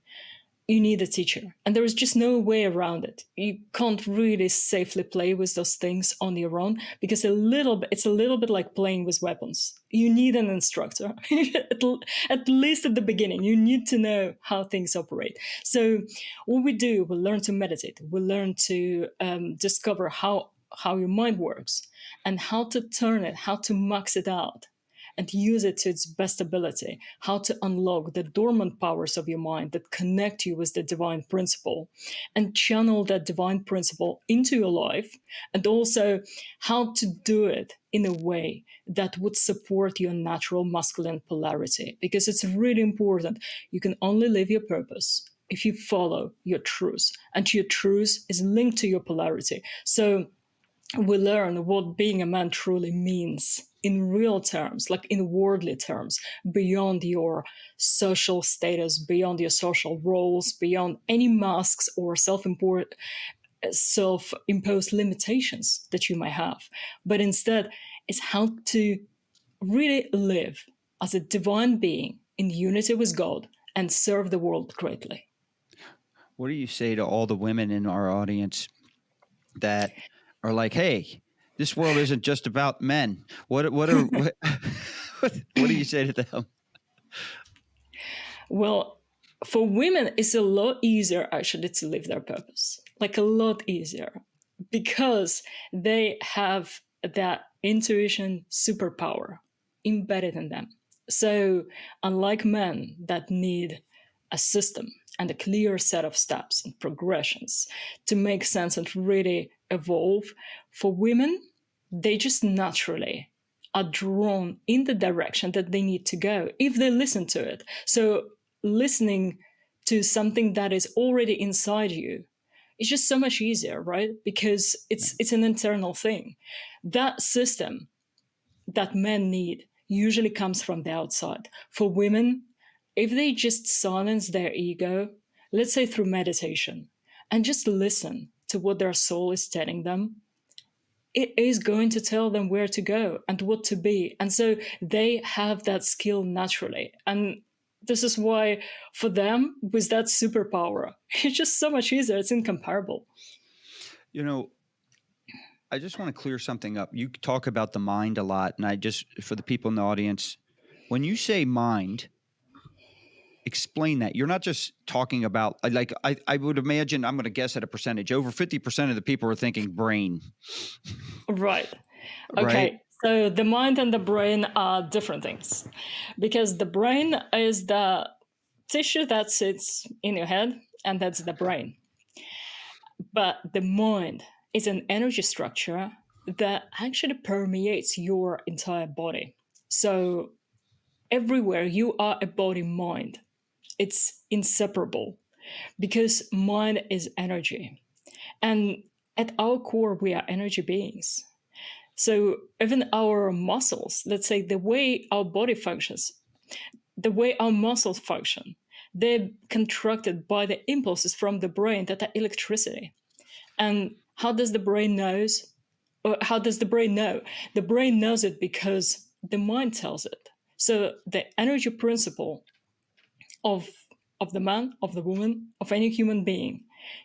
you need a teacher. And there is just no way around it. You can't really safely play with those things on your own because it's a little bit like playing with weapons. You need an instructor, at least at the beginning. You need to know how things operate. So what we do, we learn to meditate. We learn to discover how your mind works and how to turn it, how to max it out and use it to its best ability, how to unlock the dormant powers of your mind that connect you with the divine principle and channel that divine principle into your life, and also how to do it in a way that would support your natural masculine polarity, because it's really important. You can only live your purpose if you follow your truth, and your truth is linked to your polarity. So we learn what being a man truly means in real terms, like in worldly terms, beyond your social status, beyond your social roles, beyond any masks or self-imposed limitations that you might have, but instead it's how to really live as a divine being in unity with God and serve the world greatly. What do you say to all the women in our audience that are like, "Hey, this world isn't just about men"? What do you say to them? Well, for women, it's a lot easier actually to live their purpose, like a lot easier, because they have that intuition superpower embedded in them. So, unlike men that need a system and a clear set of steps and progressions to make sense and really evolve, for women, they just naturally are drawn in the direction that they need to go if they listen to it. So, listening to something that is already inside you is just so much easier, right? Because it's an internal thing. That system that men need usually comes from the outside. For women, if they just silence their ego, let's say through meditation, and just listen to what their soul is telling them, it is going to tell them where to go and what to be. And so they have that skill naturally. And this is why, for them, with that superpower, it's just so much easier. It's incomparable. You know, I just want to clear something up. You talk about the mind a lot, and for the people in the audience, when you say mind, explain that. You're not just talking about, like, I would imagine, I'm going to guess at a percentage, over 50% of the people are thinking brain. Right. Right? Okay. So the mind and the brain are different things, because the brain is the tissue that sits in your head, and that's the brain. But the mind is an energy structure that actually permeates your entire body. So everywhere you are a body mind, it's inseparable, because mind is energy. And at our core, we are energy beings. So even our muscles, let's say the way our body functions, the way our muscles function, they're contracted by the impulses from the brain that are electricity. And how does the brain knows? Or how does the brain know? The brain knows it because the mind tells it. So the energy principle of of the man, of the woman, of any human being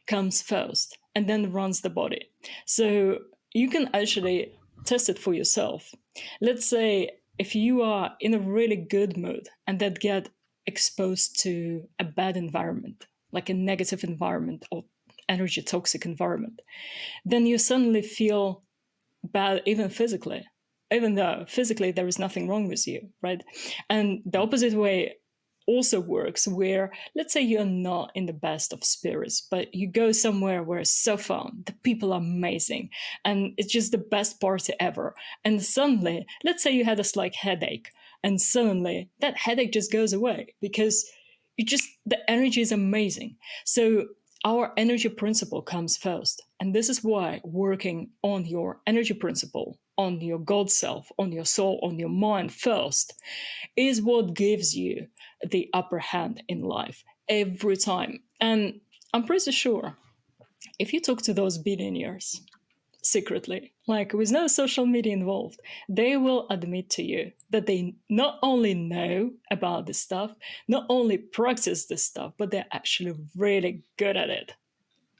comes first and then runs the body. So you can actually test it for yourself. Let's say if you are in a really good mood and that get exposed to a bad environment, like a negative environment or energy toxic environment, then you suddenly feel bad even physically, even though physically there is nothing wrong with you, right? And the opposite way also works, where let's say you're not in the best of spirits, but you go somewhere where it's so fun, the people are amazing, and it's just the best party ever. And suddenly, let's say you had a slight headache, and suddenly that headache just goes away because the energy is amazing. So our energy principle comes first. And this is why working on your energy principle, on your God self, on your soul, on your mind first, is what gives you the upper hand in life every time. And I'm pretty sure if you talk to those billionaires secretly, like with no social media involved, they will admit to you that they not only know about this stuff, not only practice this stuff, but they're actually really good at it.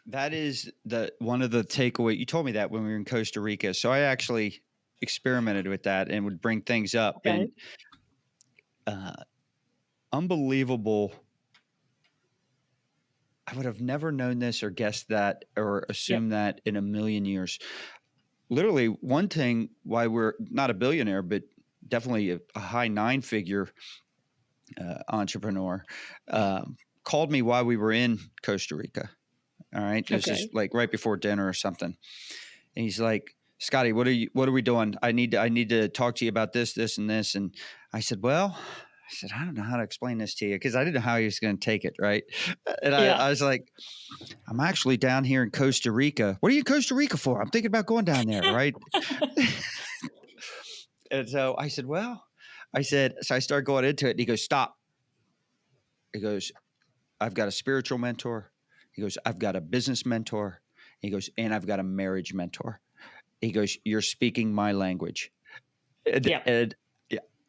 That is one of the takeaway. You told me that when we were in Costa Rica. So I actually experimented with that and would bring things up. Okay. And unbelievable. I would have never known this or guessed that or assumed that in a million years. Literally, one thing why we're not a billionaire, but definitely a high nine-figure entrepreneur, called me while we were in Costa Rica. All right. This is like right before dinner or something. And he's like, "Scotty, what are we doing? I need to talk to you about this, and this." And I said, I don't know how to explain this to you, because I didn't know how he was going to take it. Right. And I was like, "I'm actually down here in Costa Rica." "What are you in Costa Rica for?" "I'm thinking about going down there." Right. And so I said, so I started going into it, and he goes, "Stop." He goes, "I've got a spiritual mentor." He goes, "I've got a business mentor." He goes, and I've got a marriage mentor. He goes, you're speaking my language. And yeah,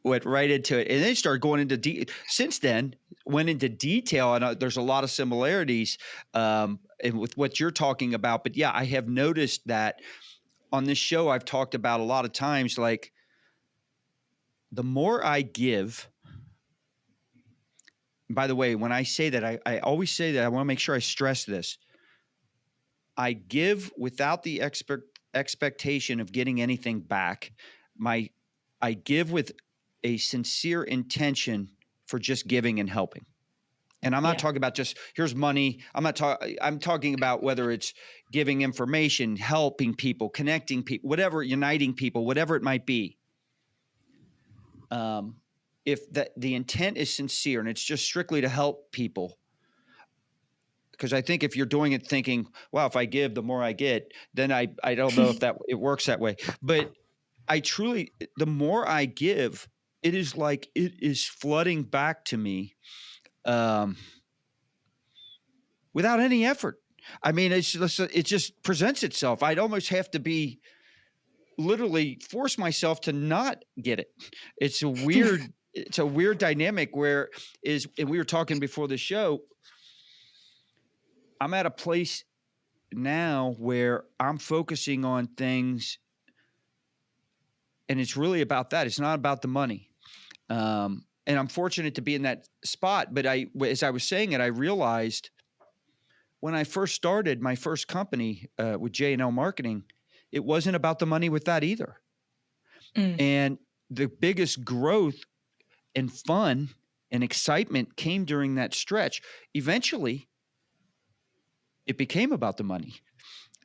went right into it. And then started going into since then, went into detail. And there's a lot of similarities and with what you're talking about. But yeah, I have noticed that on this show, I've talked about a lot of times, like the more I give, by the way, when I say that, I always say that I want to make sure I stress this. I give without the expectation of getting anything back. I give with a sincere intention for just giving and helping. And I'm not talking about just here's money. I'm talking about whether it's giving information, helping people, connecting people, whatever, uniting people, whatever it might be. If the intent is sincere and it's just strictly to help people, because I think if you're doing it thinking, wow, if I give, the more I get, then I don't know if it works that way. But I truly, the more I give, it is like it is flooding back to me without any effort. I mean, it just presents itself. I'd almost have to be literally force myself to not get it. It's a weird dynamic and we were talking before the show, I'm at a place now where I'm focusing on things and it's really about that. It's not about the money. And I'm fortunate to be in that spot. But as I was saying it, I realized when I first started my first company with J&L Marketing, it wasn't about the money with that either. And the biggest growth and fun and excitement came during that stretch. Eventually, it became about the money.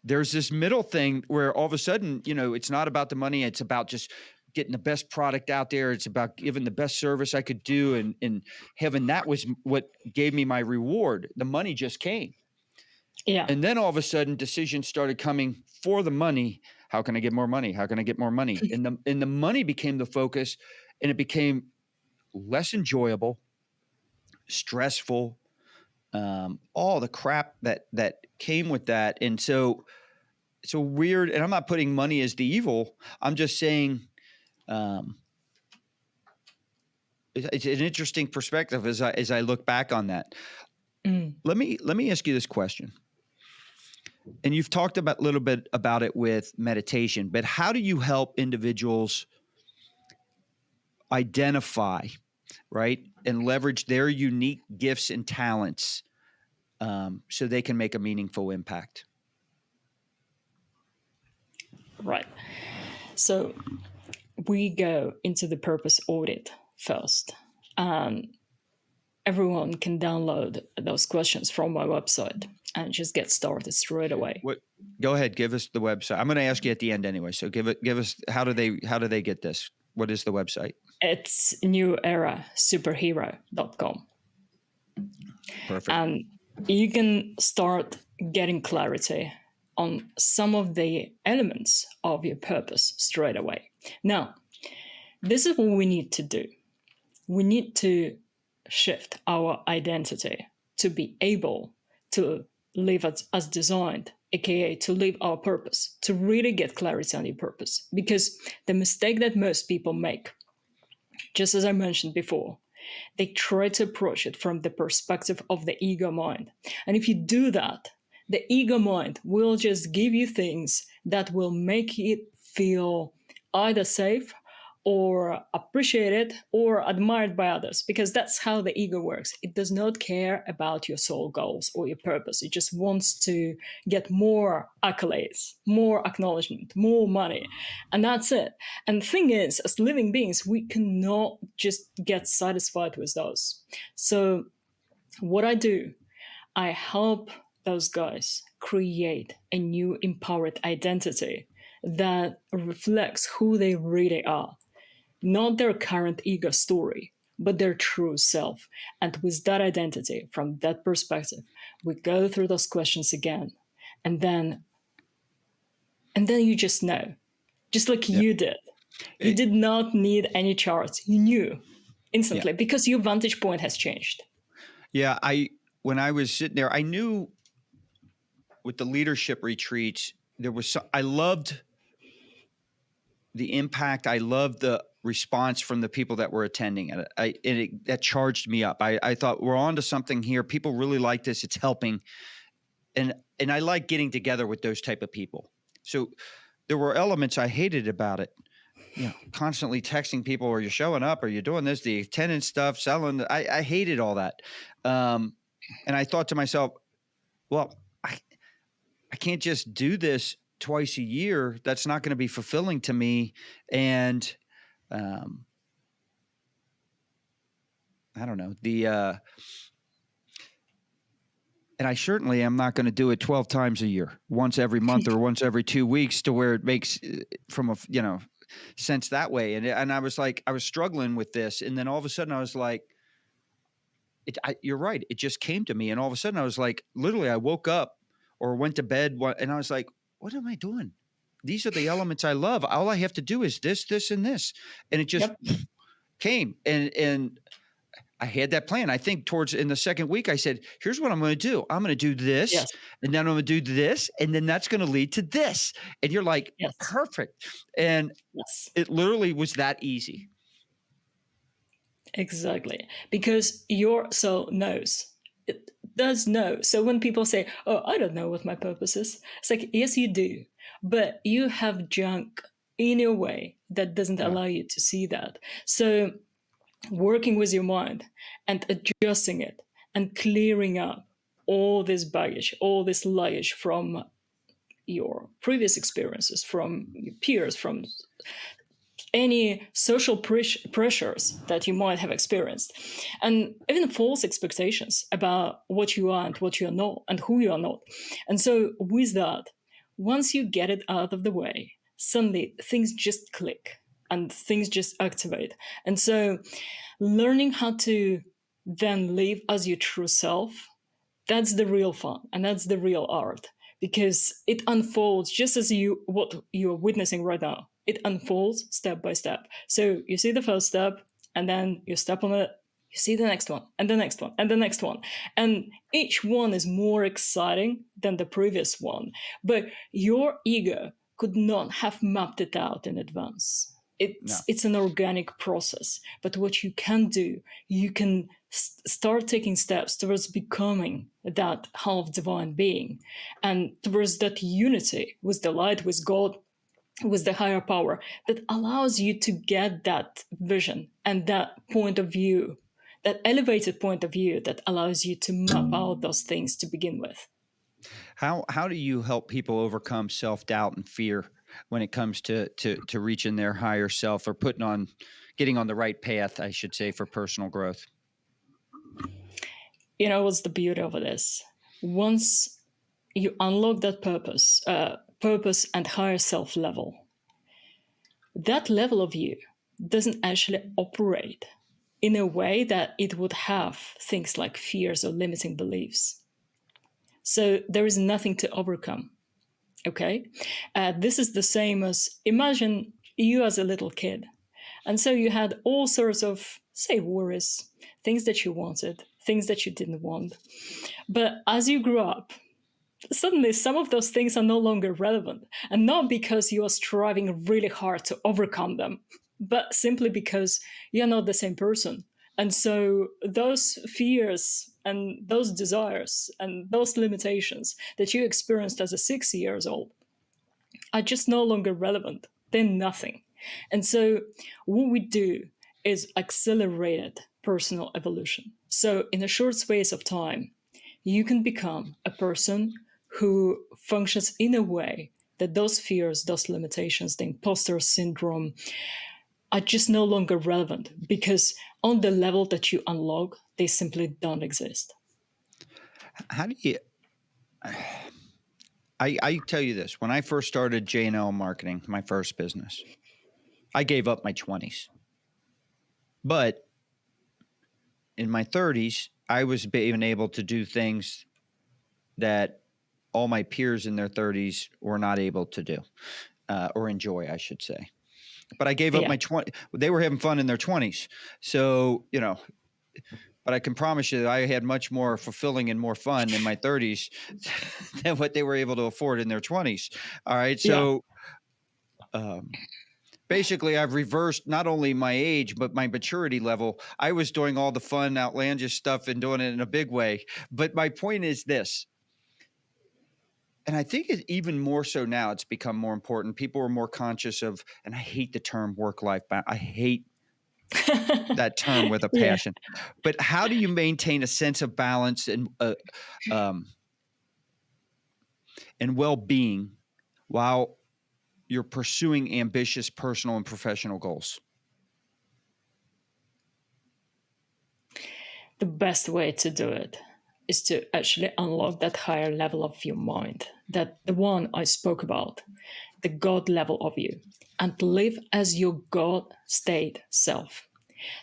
There's this middle thing where all of a sudden, it's not about the money. It's about just getting the best product out there. It's about giving the best service I could do. And heaven, that was what gave me my reward. The money just came. Yeah. And then all of a sudden decisions started coming for the money. How can I get more money? How can I get more money? And the money became the focus, and it became less enjoyable, stressful, all the crap that came with that. And so it's a weird, and I'm not putting money as the evil. I'm just saying it's an interesting perspective as I look back on that. Let me ask you this question. And you've talked a little bit about it with meditation, but how do you help individuals identify, right, and leverage their unique gifts and talents so they can make a meaningful impact? Right. So we go into the purpose audit first. Everyone can download those questions from my website and just get started straight away. Go ahead, give us the website. I'm going to ask you at the end anyway. So give us how do they get this? What is the website? It's newerasuperhero.com. Perfect. And you can start getting clarity on some of the elements of your purpose straight away. Now, this is what we need to do. We need to shift our identity to be able to live as designed, aka to live our purpose, to really get clarity on your purpose. Because the mistake that most people make, just as I mentioned before, they try to approach it from the perspective of the ego mind. And if you do that, the ego mind will just give you things that will make it feel either safe or appreciated or admired by others, because that's how the ego works. It does not care about your soul goals or your purpose. It just wants to get more accolades, more acknowledgement, more money, and that's it. And the thing is, as living beings, we cannot just get satisfied with those. So what I do, I help those guys create a new empowered identity that reflects who they really are. Not their current ego story, but their true self. And with that identity, from that perspective, we go through those questions again. And then you just know, just like you did. You did not need any charts. You knew instantly because your vantage point has changed. Yeah, when I was sitting there, I knew with the leadership retreats, I loved the impact. I loved the response from the people that were attending it. That charged me up. I thought we're on to something here. People really like this. It's helping. And I like getting together with those type of people. So there were elements I hated about it. Constantly texting people, are you showing up? Are you doing this? The attendance stuff, selling. I hated all that. And I thought to myself, well, I can't just do this twice a year. That's not going to be fulfilling to me. And I don't know, and I certainly am not going to do it 12 times a year, once every month or once every 2 weeks, to where it makes from a, sense that way. And I was like, I was struggling with this. And then all of a sudden I was like, you're right. It just came to me. And all of a sudden I was like, literally, I woke up or went to bed and I was like, what am I doing? These are the elements I love. All I have to do is this, this, and this. And it just came. And I had that plan. I think in the second week, I said, here's what I'm going to do. I'm going to do this, and then I'm going to do this, and then that's going to lead to this. And you're like, perfect. And it literally was that easy. Exactly. Because your soul knows. It does know. So when people say, oh, I don't know what my purpose is, it's like, yes, you do. But you have junk in your way that doesn't allow you to see that. So working with your mind and adjusting it and clearing up all this baggage, all this luggage from your previous experiences, from your peers, from any social pressures that you might have experienced, and even false expectations about what you are and what you are not and who you are not. And so with that, once you get it out of the way, suddenly things just click and things just activate. And so learning how to then live as your true self, that's the real fun and that's the real art, because it unfolds just as what you're witnessing right now. It unfolds step by step. So you see the first step, and then you step on it, you see the next one, and the next one, and the next one. And each one is more exciting than the previous one. But your ego could not have mapped it out in advance. It's an organic process. But what you can do, you can start taking steps towards becoming that half divine being, and towards that unity with the light, with God, with the higher power, that allows you to get that vision and that point of view, that elevated point of view that allows you to map out those things to begin with. How do you help people overcome self-doubt and fear when it comes to reaching their higher self, or getting on the right path, I should say, for personal growth? What's the beauty of this? Once you unlock that purpose and higher self level, that level of you doesn't actually operate in a way that it would have things like fears or limiting beliefs. So there is nothing to overcome. Okay? This is the same as, imagine you as a little kid. And so you had all sorts of, say, worries, things that you wanted, things that you didn't want. But as you grew up, suddenly some of those things are no longer relevant. And not because you are striving really hard to overcome them, but simply because you're not the same person. And so those fears and those desires and those limitations that you experienced as a 6 years old are just no longer relevant. They're nothing. And so what we do is accelerated personal evolution. So in a short space of time, you can become a person who functions in a way that those fears, those limitations, the imposter syndrome, are just no longer relevant, because on the level that you unlock, they simply don't exist. How do you... I tell you this, when I first started J&L Marketing, my first business, I gave up my 20s. But in my 30s, I was being able to do things that all my peers in their 30s were not able to do, or enjoy, I should say. But I gave up my 20. They were having fun in their 20s. So, but I can promise you that I had much more fulfilling and more fun in my 30s than what they were able to afford in their 20s. All right. Yeah. So basically, I've reversed not only my age, but my maturity level. I was doing all the fun, outlandish stuff and doing it in a big way. But my point is this. And I think it even more so now, it's become more important. People are more conscious of, and I hate the term work-life balance. I hate that term with a Yeah. passion. But how do you maintain a sense of balance and well-being while you're pursuing ambitious personal and professional goals? The best way to do it is to actually unlock that higher level of your mind, that the one I spoke about, the God level of you, and live as your God state self.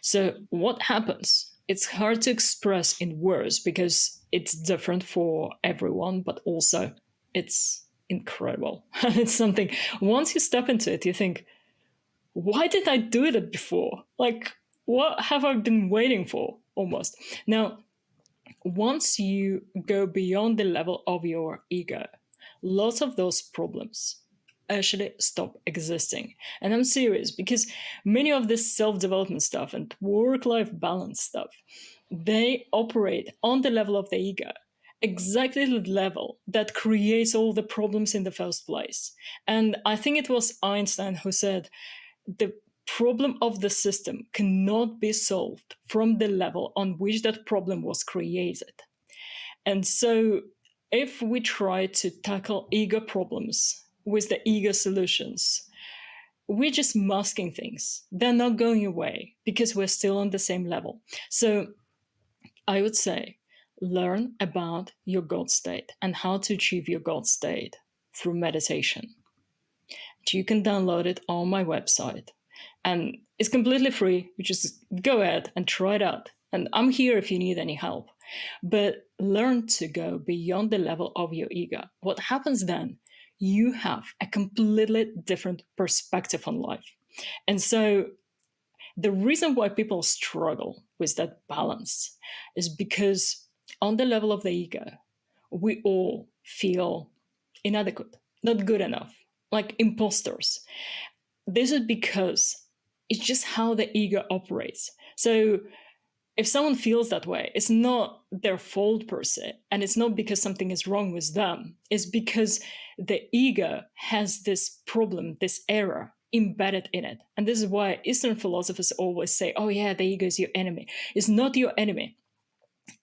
So, what happens? It's hard to express in words because it's different for everyone, but also it's incredible. It's something, once you step into it, you think, why did I do it before? Like, what have I been waiting for almost? Now, once you go beyond the level of your ego, lots of those problems actually stop existing. And I'm serious because many of this self development stuff and work life balance stuff, they operate on the level of the ego, exactly the level that creates all the problems in the first place. And I think it was Einstein who said, the problem of the system cannot be solved from the level on which that problem was created. And so, if we try to tackle ego problems with the ego solutions, we're just masking things. They're not going away because we're still on the same level. So, I would say learn about your God state and how to achieve your God state through meditation. You can download it on my website. And it's completely free. You just go ahead and try it out. And I'm here if you need any help. But learn to go beyond the level of your ego. What happens then? You have a completely different perspective on life. And so the reason why people struggle with that balance is because on the level of the ego, we all feel inadequate, not good enough, like imposters. This is because it's just how the ego operates. So if someone feels that way, it's not their fault per se, and it's not because something is wrong with them. It's because the ego has this problem, this error embedded in it. And this is why Eastern philosophers always say, oh yeah, the ego is your enemy. It's not your enemy.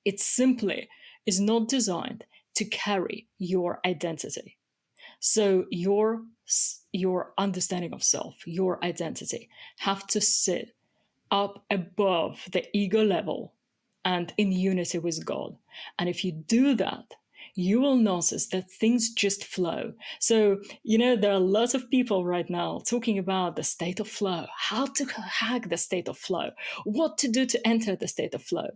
It simply is not designed to carry your identity. So your understanding of self, your identity, have to sit up above the ego level and in unity with God. And if you do that, you will notice that things just flow. So, there are lots of people right now talking about the state of flow, how to hack the state of flow, what to do to enter the state of flow.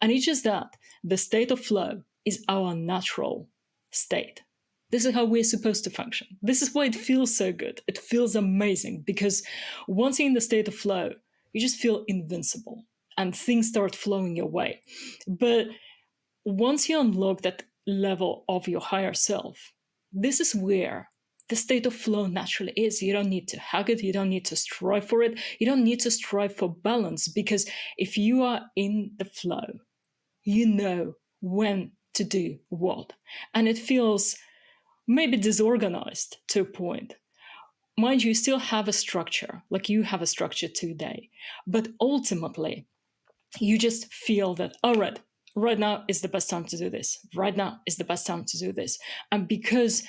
And it's just that the state of flow is our natural state. This is how we're supposed to function. This is why it feels so good. It feels amazing because once you're in the state of flow, you just feel invincible and things start flowing your way. But once you unlock that level of your higher self, this is where the state of flow naturally is. You don't need to hack it. You don't need to strive for it. You don't need to strive for balance because if you are in the flow, you know when to do what. And it feels maybe disorganized to a point. Mind you, still have a structure, like you have a structure today. But ultimately, you just feel that, all right now is the best time to do this. Right now is the best time to do this. And because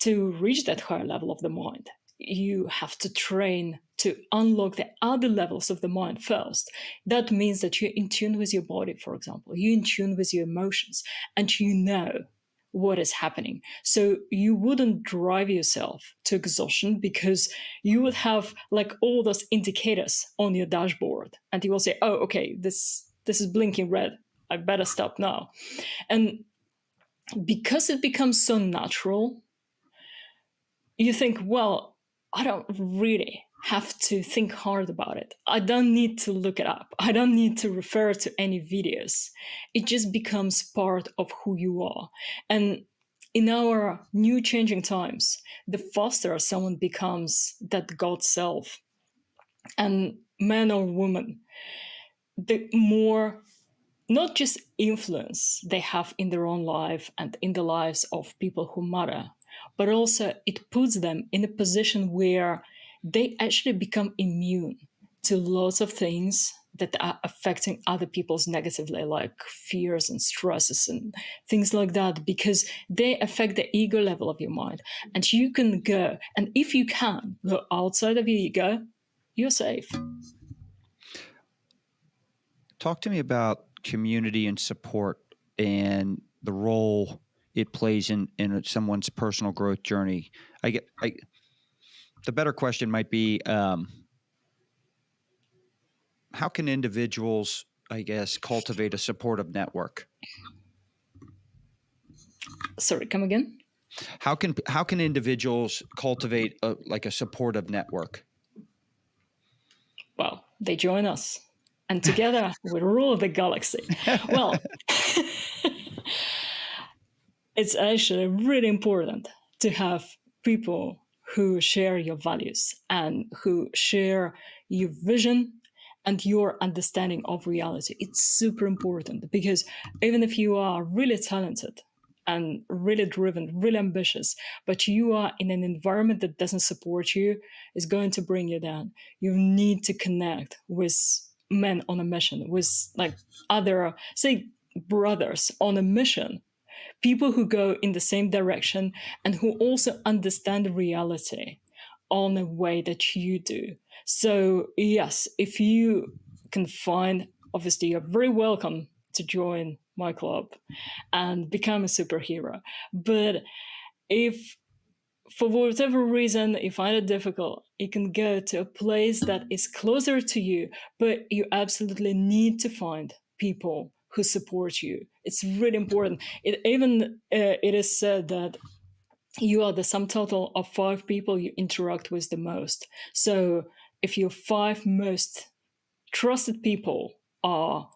to reach that higher level of the mind, you have to train to unlock the other levels of the mind first. That means that you're in tune with your body, for example. You're in tune with your emotions, and you know what is happening. So you wouldn't drive yourself to exhaustion because you would have like all those indicators on your dashboard and you will say, oh, okay, this is blinking red. I better stop now. And because it becomes so natural, you think, well, I don't really have to think hard about it. I don't need to look it up. I don't need to refer to any videos. It just becomes part of who you are. And in our new changing times, the faster someone becomes that God self, and man or woman, the more not just influence they have in their own life and in the lives of people who matter, but also it puts them in a position where they actually become immune to lots of things that are affecting other people's negatively, like fears and stresses and things like that, because they affect the ego level of your mind. And you can go, and if you can go outside of your ego, you're safe. Talk to me about community and support and the role it plays in someone's personal growth journey. The better question might be, how can individuals, I guess, cultivate a supportive network? Sorry, come again? How can individuals cultivate a supportive network? Well, they join us, and together we rule the galaxy. Well, it's actually really important to have people who share your values and who share your vision and your understanding of reality. It's super important because even if you are really talented and really driven, really ambitious, but you are in an environment that doesn't support you, is going to bring you down. You need to connect with men on a mission, with like other, say, brothers on a mission, people who go in the same direction and who also understand reality on a way that you do. So, yes, if you can find, obviously, you're very welcome to join my club and become a superhero. But if for whatever reason you find it difficult, you can go to a place that is closer to you, but you absolutely need to find people who support you. It's really important. It is said that you are the sum total of 5 people you interact with the most. So if your 5 most trusted people are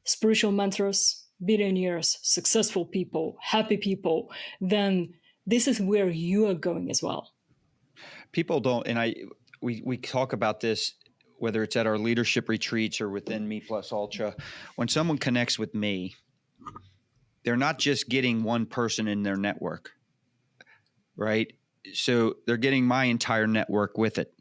spiritual mentors, billionaires, successful people, happy people, then this is where you are going as well. People don't, and we talk about this, whether it's at our leadership retreats or within Me Plus Ultra. When someone connects with me, they're not just getting one person in their network, right? So they're getting my entire network with it.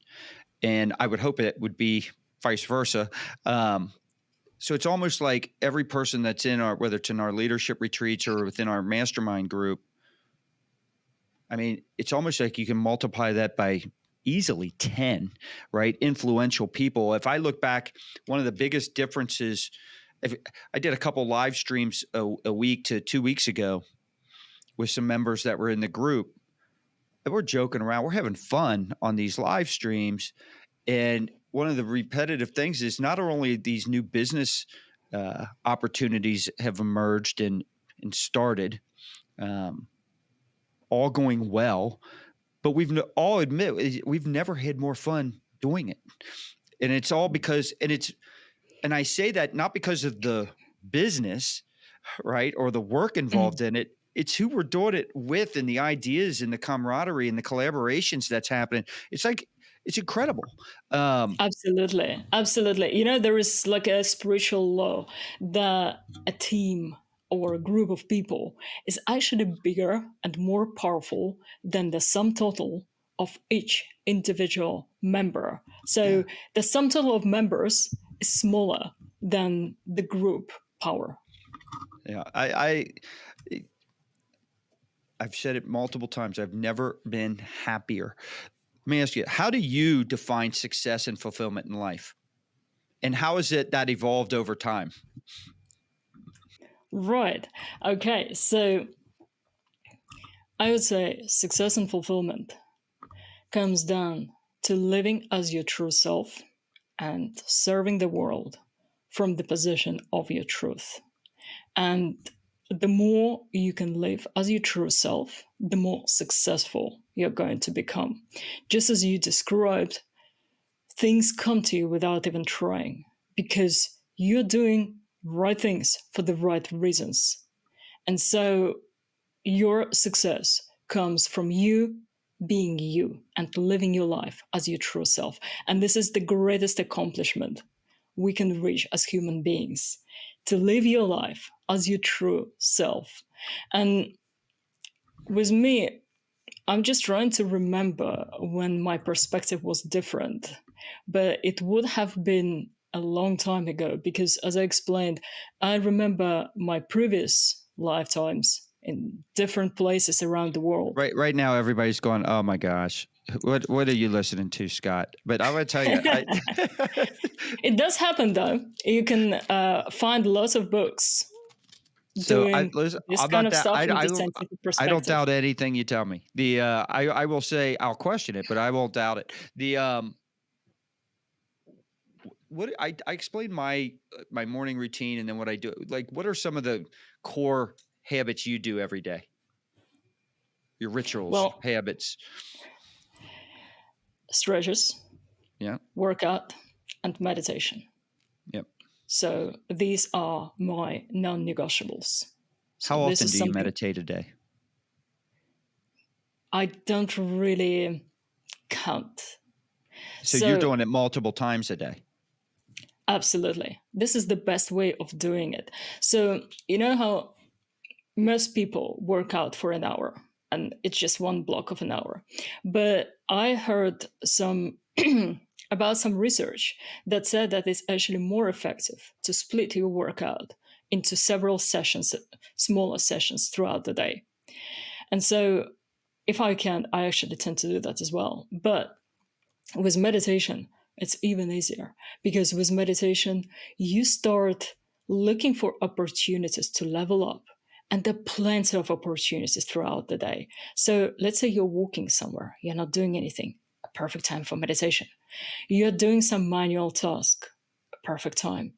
And I would hope it would be vice versa. So it's almost like every person that's in our, whether it's in our leadership retreats or within our mastermind group, I mean, it's almost like you can multiply that by easily 10, right? Influential people. If I look back, one of the biggest differences, if I did a couple live streams a week to 2 weeks ago with some members that were in the group. And we're joking around. We're having fun on these live streams. And one of the repetitive things is not only these new business opportunities have emerged and started, all going well, but all admit we've never had more fun doing it. And it's all because, and I say that not because of the business, right, or the work involved in it. It's who we're doing it with and the ideas and the camaraderie and the collaborations that's happening. It's like, it's incredible. Absolutely. Absolutely. You know, there is like a spiritual law that a team or a group of people is actually bigger and more powerful than the sum total of each individual member. So the sum total of members is smaller than the group power. Yeah. I've said it multiple times. I've never been happier. Let me ask you, how do you define success and fulfillment in life? And how is it that evolved over time? Right. Okay. So I would say success and fulfillment comes down to living as your true self and serving the world from the position of your truth. And the more you can live as your true self, the more successful you're going to become. Just as you described, things come to you without even trying because you're doing right things for the right reasons. And so your success comes from you being you and living your life as your true self. And this is the greatest accomplishment we can reach as human beings, to live your life as your true self. And with me, I'm just trying to remember when my perspective was different, but it would have been a long time ago because, as I explained, I remember my previous lifetimes in different places around the world. Right now, everybody's going, "Oh my gosh, what are you listening to, Scott?" But I'm going to tell you, It does happen though. You can find lots of books so doing listen, this I'm kind not of that stuff from the scientific I don't perspective. doubt anything you tell me. I will say I'll question it, but I won't doubt it. What I explained my morning routine and then what I do. Like, what are some of the core habits you do every day? Your rituals, Well, habits. stretches, Yeah. workout, and meditation. Yep. So these are my non-negotiables. So How this often is do you something meditate a day? I don't really count. So you're So doing it multiple times a day. absolutely, this is the best way of doing it. So you know how most people work out for an hour and it's just one block of an hour. But I heard some about some research that said that it's actually more effective to split your workout into several sessions, smaller sessions throughout the day. And so if I can, I actually tend to do that as well. But with meditation, it's even easier because with meditation, you start looking for opportunities to level up. And there are plenty of opportunities throughout the day. So let's say you're walking somewhere, you're not doing anything, a perfect time for meditation. You're doing some manual task, a perfect time.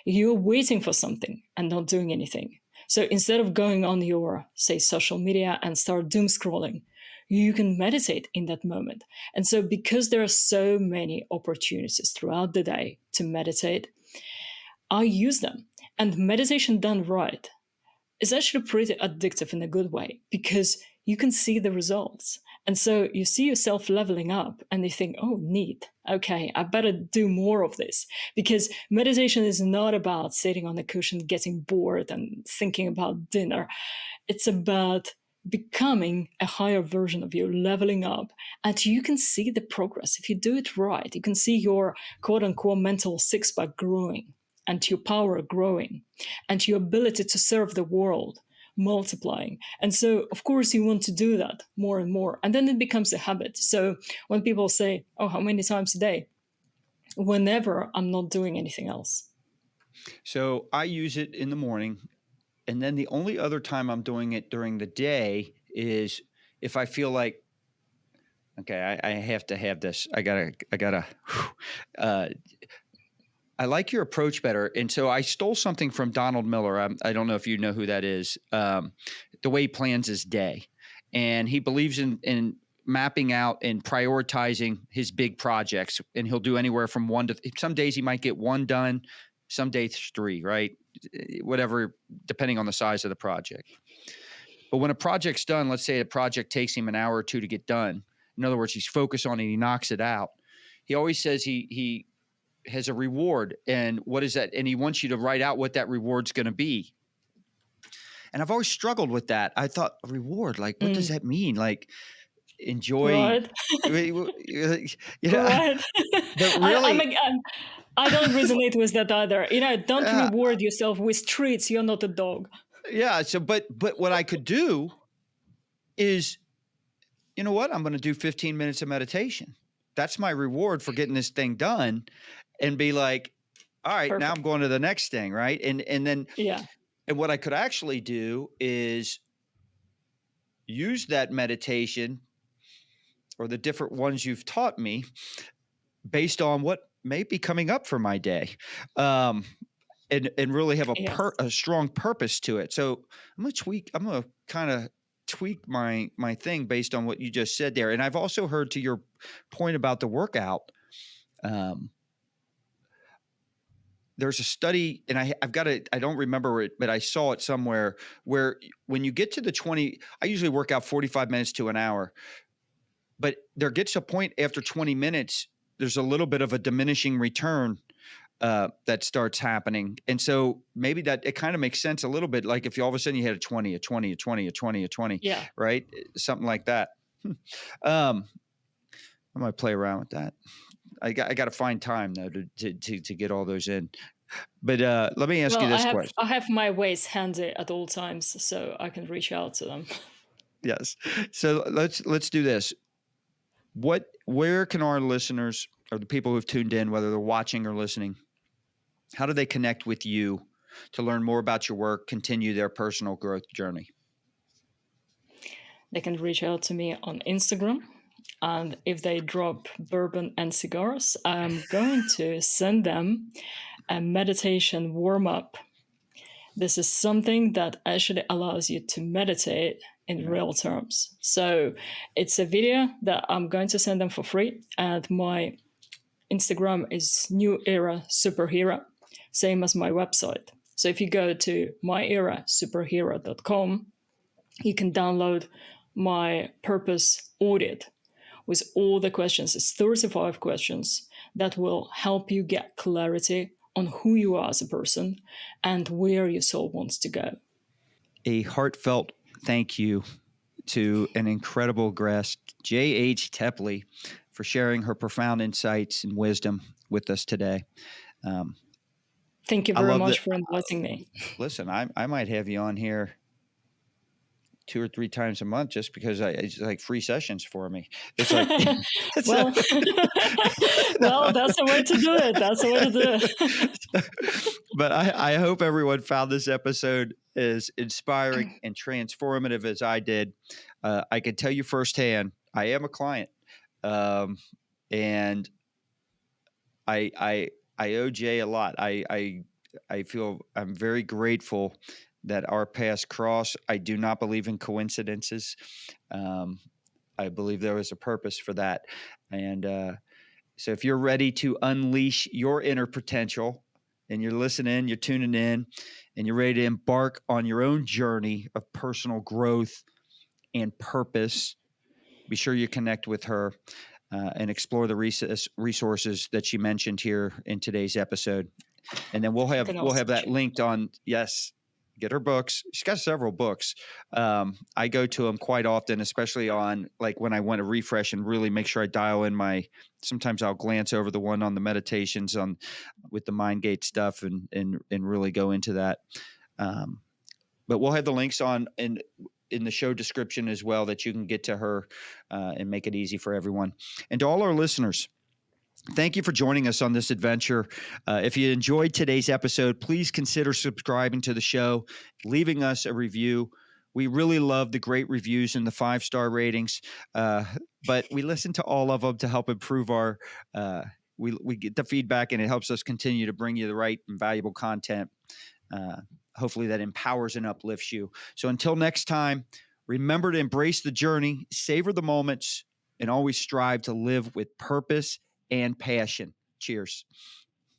You're waiting for something and not doing anything. So instead of going on your, say, social media and start doom scrolling, you can meditate in that moment. And so, because there are so many opportunities throughout the day to meditate, I use them. And meditation done right is actually pretty addictive in a good way because you can see the results. And so you see yourself leveling up and you think, oh, neat. Okay, I better do more of this. Because meditation is not about sitting on the cushion, getting bored and thinking about dinner. It's about becoming a higher version of you, leveling up. And you can see the progress. If you do it right, you can see your quote unquote mental six pack growing and your power growing and your ability to serve the world multiplying. And so, of course, you want to do that more and more. And then it becomes a habit. So when people say, oh, how many times a day? Whenever I'm not doing anything else. So I use it in the morning. And then the only other time I'm doing it during the day is if I feel like, okay, I have to have this. I like your approach better. And so I stole something from Donald Miller. I don't know if you know who that is. The way he plans his day. And he believes in mapping out and prioritizing his big projects. And he'll do anywhere from one to, some days he might get one done, some days three, right? Whatever, depending on the size of the project. But when a project's done, let's say a project takes him an hour or two to get done. In other words, he's focused on it, he knocks it out. He always says he has a reward. And what is that? And he wants you to write out what that reward's going to be. And I've always struggled with that. I thought, a reward, like, what does that mean? Like, enjoy, Right. yeah. Right. But really, I don't resonate with that either. Don't reward yourself with treats. You're not a dog. Yeah. So, but what I could do is, you know what? I'm going to do 15 minutes of meditation. That's my reward for getting this thing done, and be like, all right, Perfect. now I'm going to the next thing. Right. And then, yeah. And what I could actually do is use that meditation or the different ones you've taught me based on what may be coming up for my day. And really have a strong purpose to it. So I'm going to kind of tweak my thing based on what you just said there. And I've also heard, to your point about the workout, There's a study, and I've got it. I don't remember it, but I saw it somewhere where when you get to the 20, I usually work out 45 minutes to an hour, but there gets a point after 20 minutes, there's a little bit of a diminishing return that starts happening. And so maybe that it kind of makes sense a little bit. Like if you all of a sudden you had a 20, a 20, a 20, a 20, a 20, Yeah. right? Something like that. I might play around with that. I got to find time though to get all those in. But let me ask you this question. I have my ways handy at all times, so I can reach out to them. Yes. So let's do this. Where can our listeners or the people who've tuned in, whether they're watching or listening, how do they connect with you to learn more about your work, continue their personal growth journey? They can reach out to me on Instagram. And if they drop bourbon and cigars, I'm going to send them a meditation warm-up. This is something that actually allows you to meditate in real terms. So it's a video that I'm going to send them for free. And my Instagram is New Era Superhero, same as my website. So if you go to myerasuperhero.com, you can download my purpose audit with all the questions. It's 35 questions that will help you get clarity on who you are as a person and where your soul wants to go. A heartfelt thank you to an incredible guest, J.H. Tepley, for sharing her profound insights and wisdom with us today. Thank you very much for inviting me. Listen, I might have you on here 2 or 3 times a month just because it's like free sessions for me. It's like, well, that's the way to do it. That's the way to do it. But I hope everyone found this episode as inspiring and transformative as I did. I can tell you firsthand, I am a client, and I owe Jay a lot. I feel I'm very grateful that our paths cross. I do not believe in coincidences. I believe there was a purpose for that. And so if you're ready to unleash your inner potential and you're listening, you're tuning in, and you're ready to embark on your own journey of personal growth and purpose, be sure you connect with her and explore the resources that she mentioned here in today's episode. And then we'll have that linked on. Yes. Get her books. She's got several books. I go to them quite often, especially on like when I want to refresh and really make sure I dial in sometimes I'll glance over the one on the meditations with the mind gate stuff and really go into that. But we'll have the links in the show description as well that you can get to her and make it easy for everyone. And to all our listeners, thank you for joining us on this adventure. If you enjoyed today's episode, please consider subscribing to the show, leaving us a review. We really love the great reviews and the 5-star ratings, but we listen to all of them to help improve we get the feedback, and it helps us continue to bring you the right and valuable content, hopefully that empowers and uplifts you. So until next time, remember to embrace the journey, savor the moments, and always strive to live with purpose and passion. Cheers.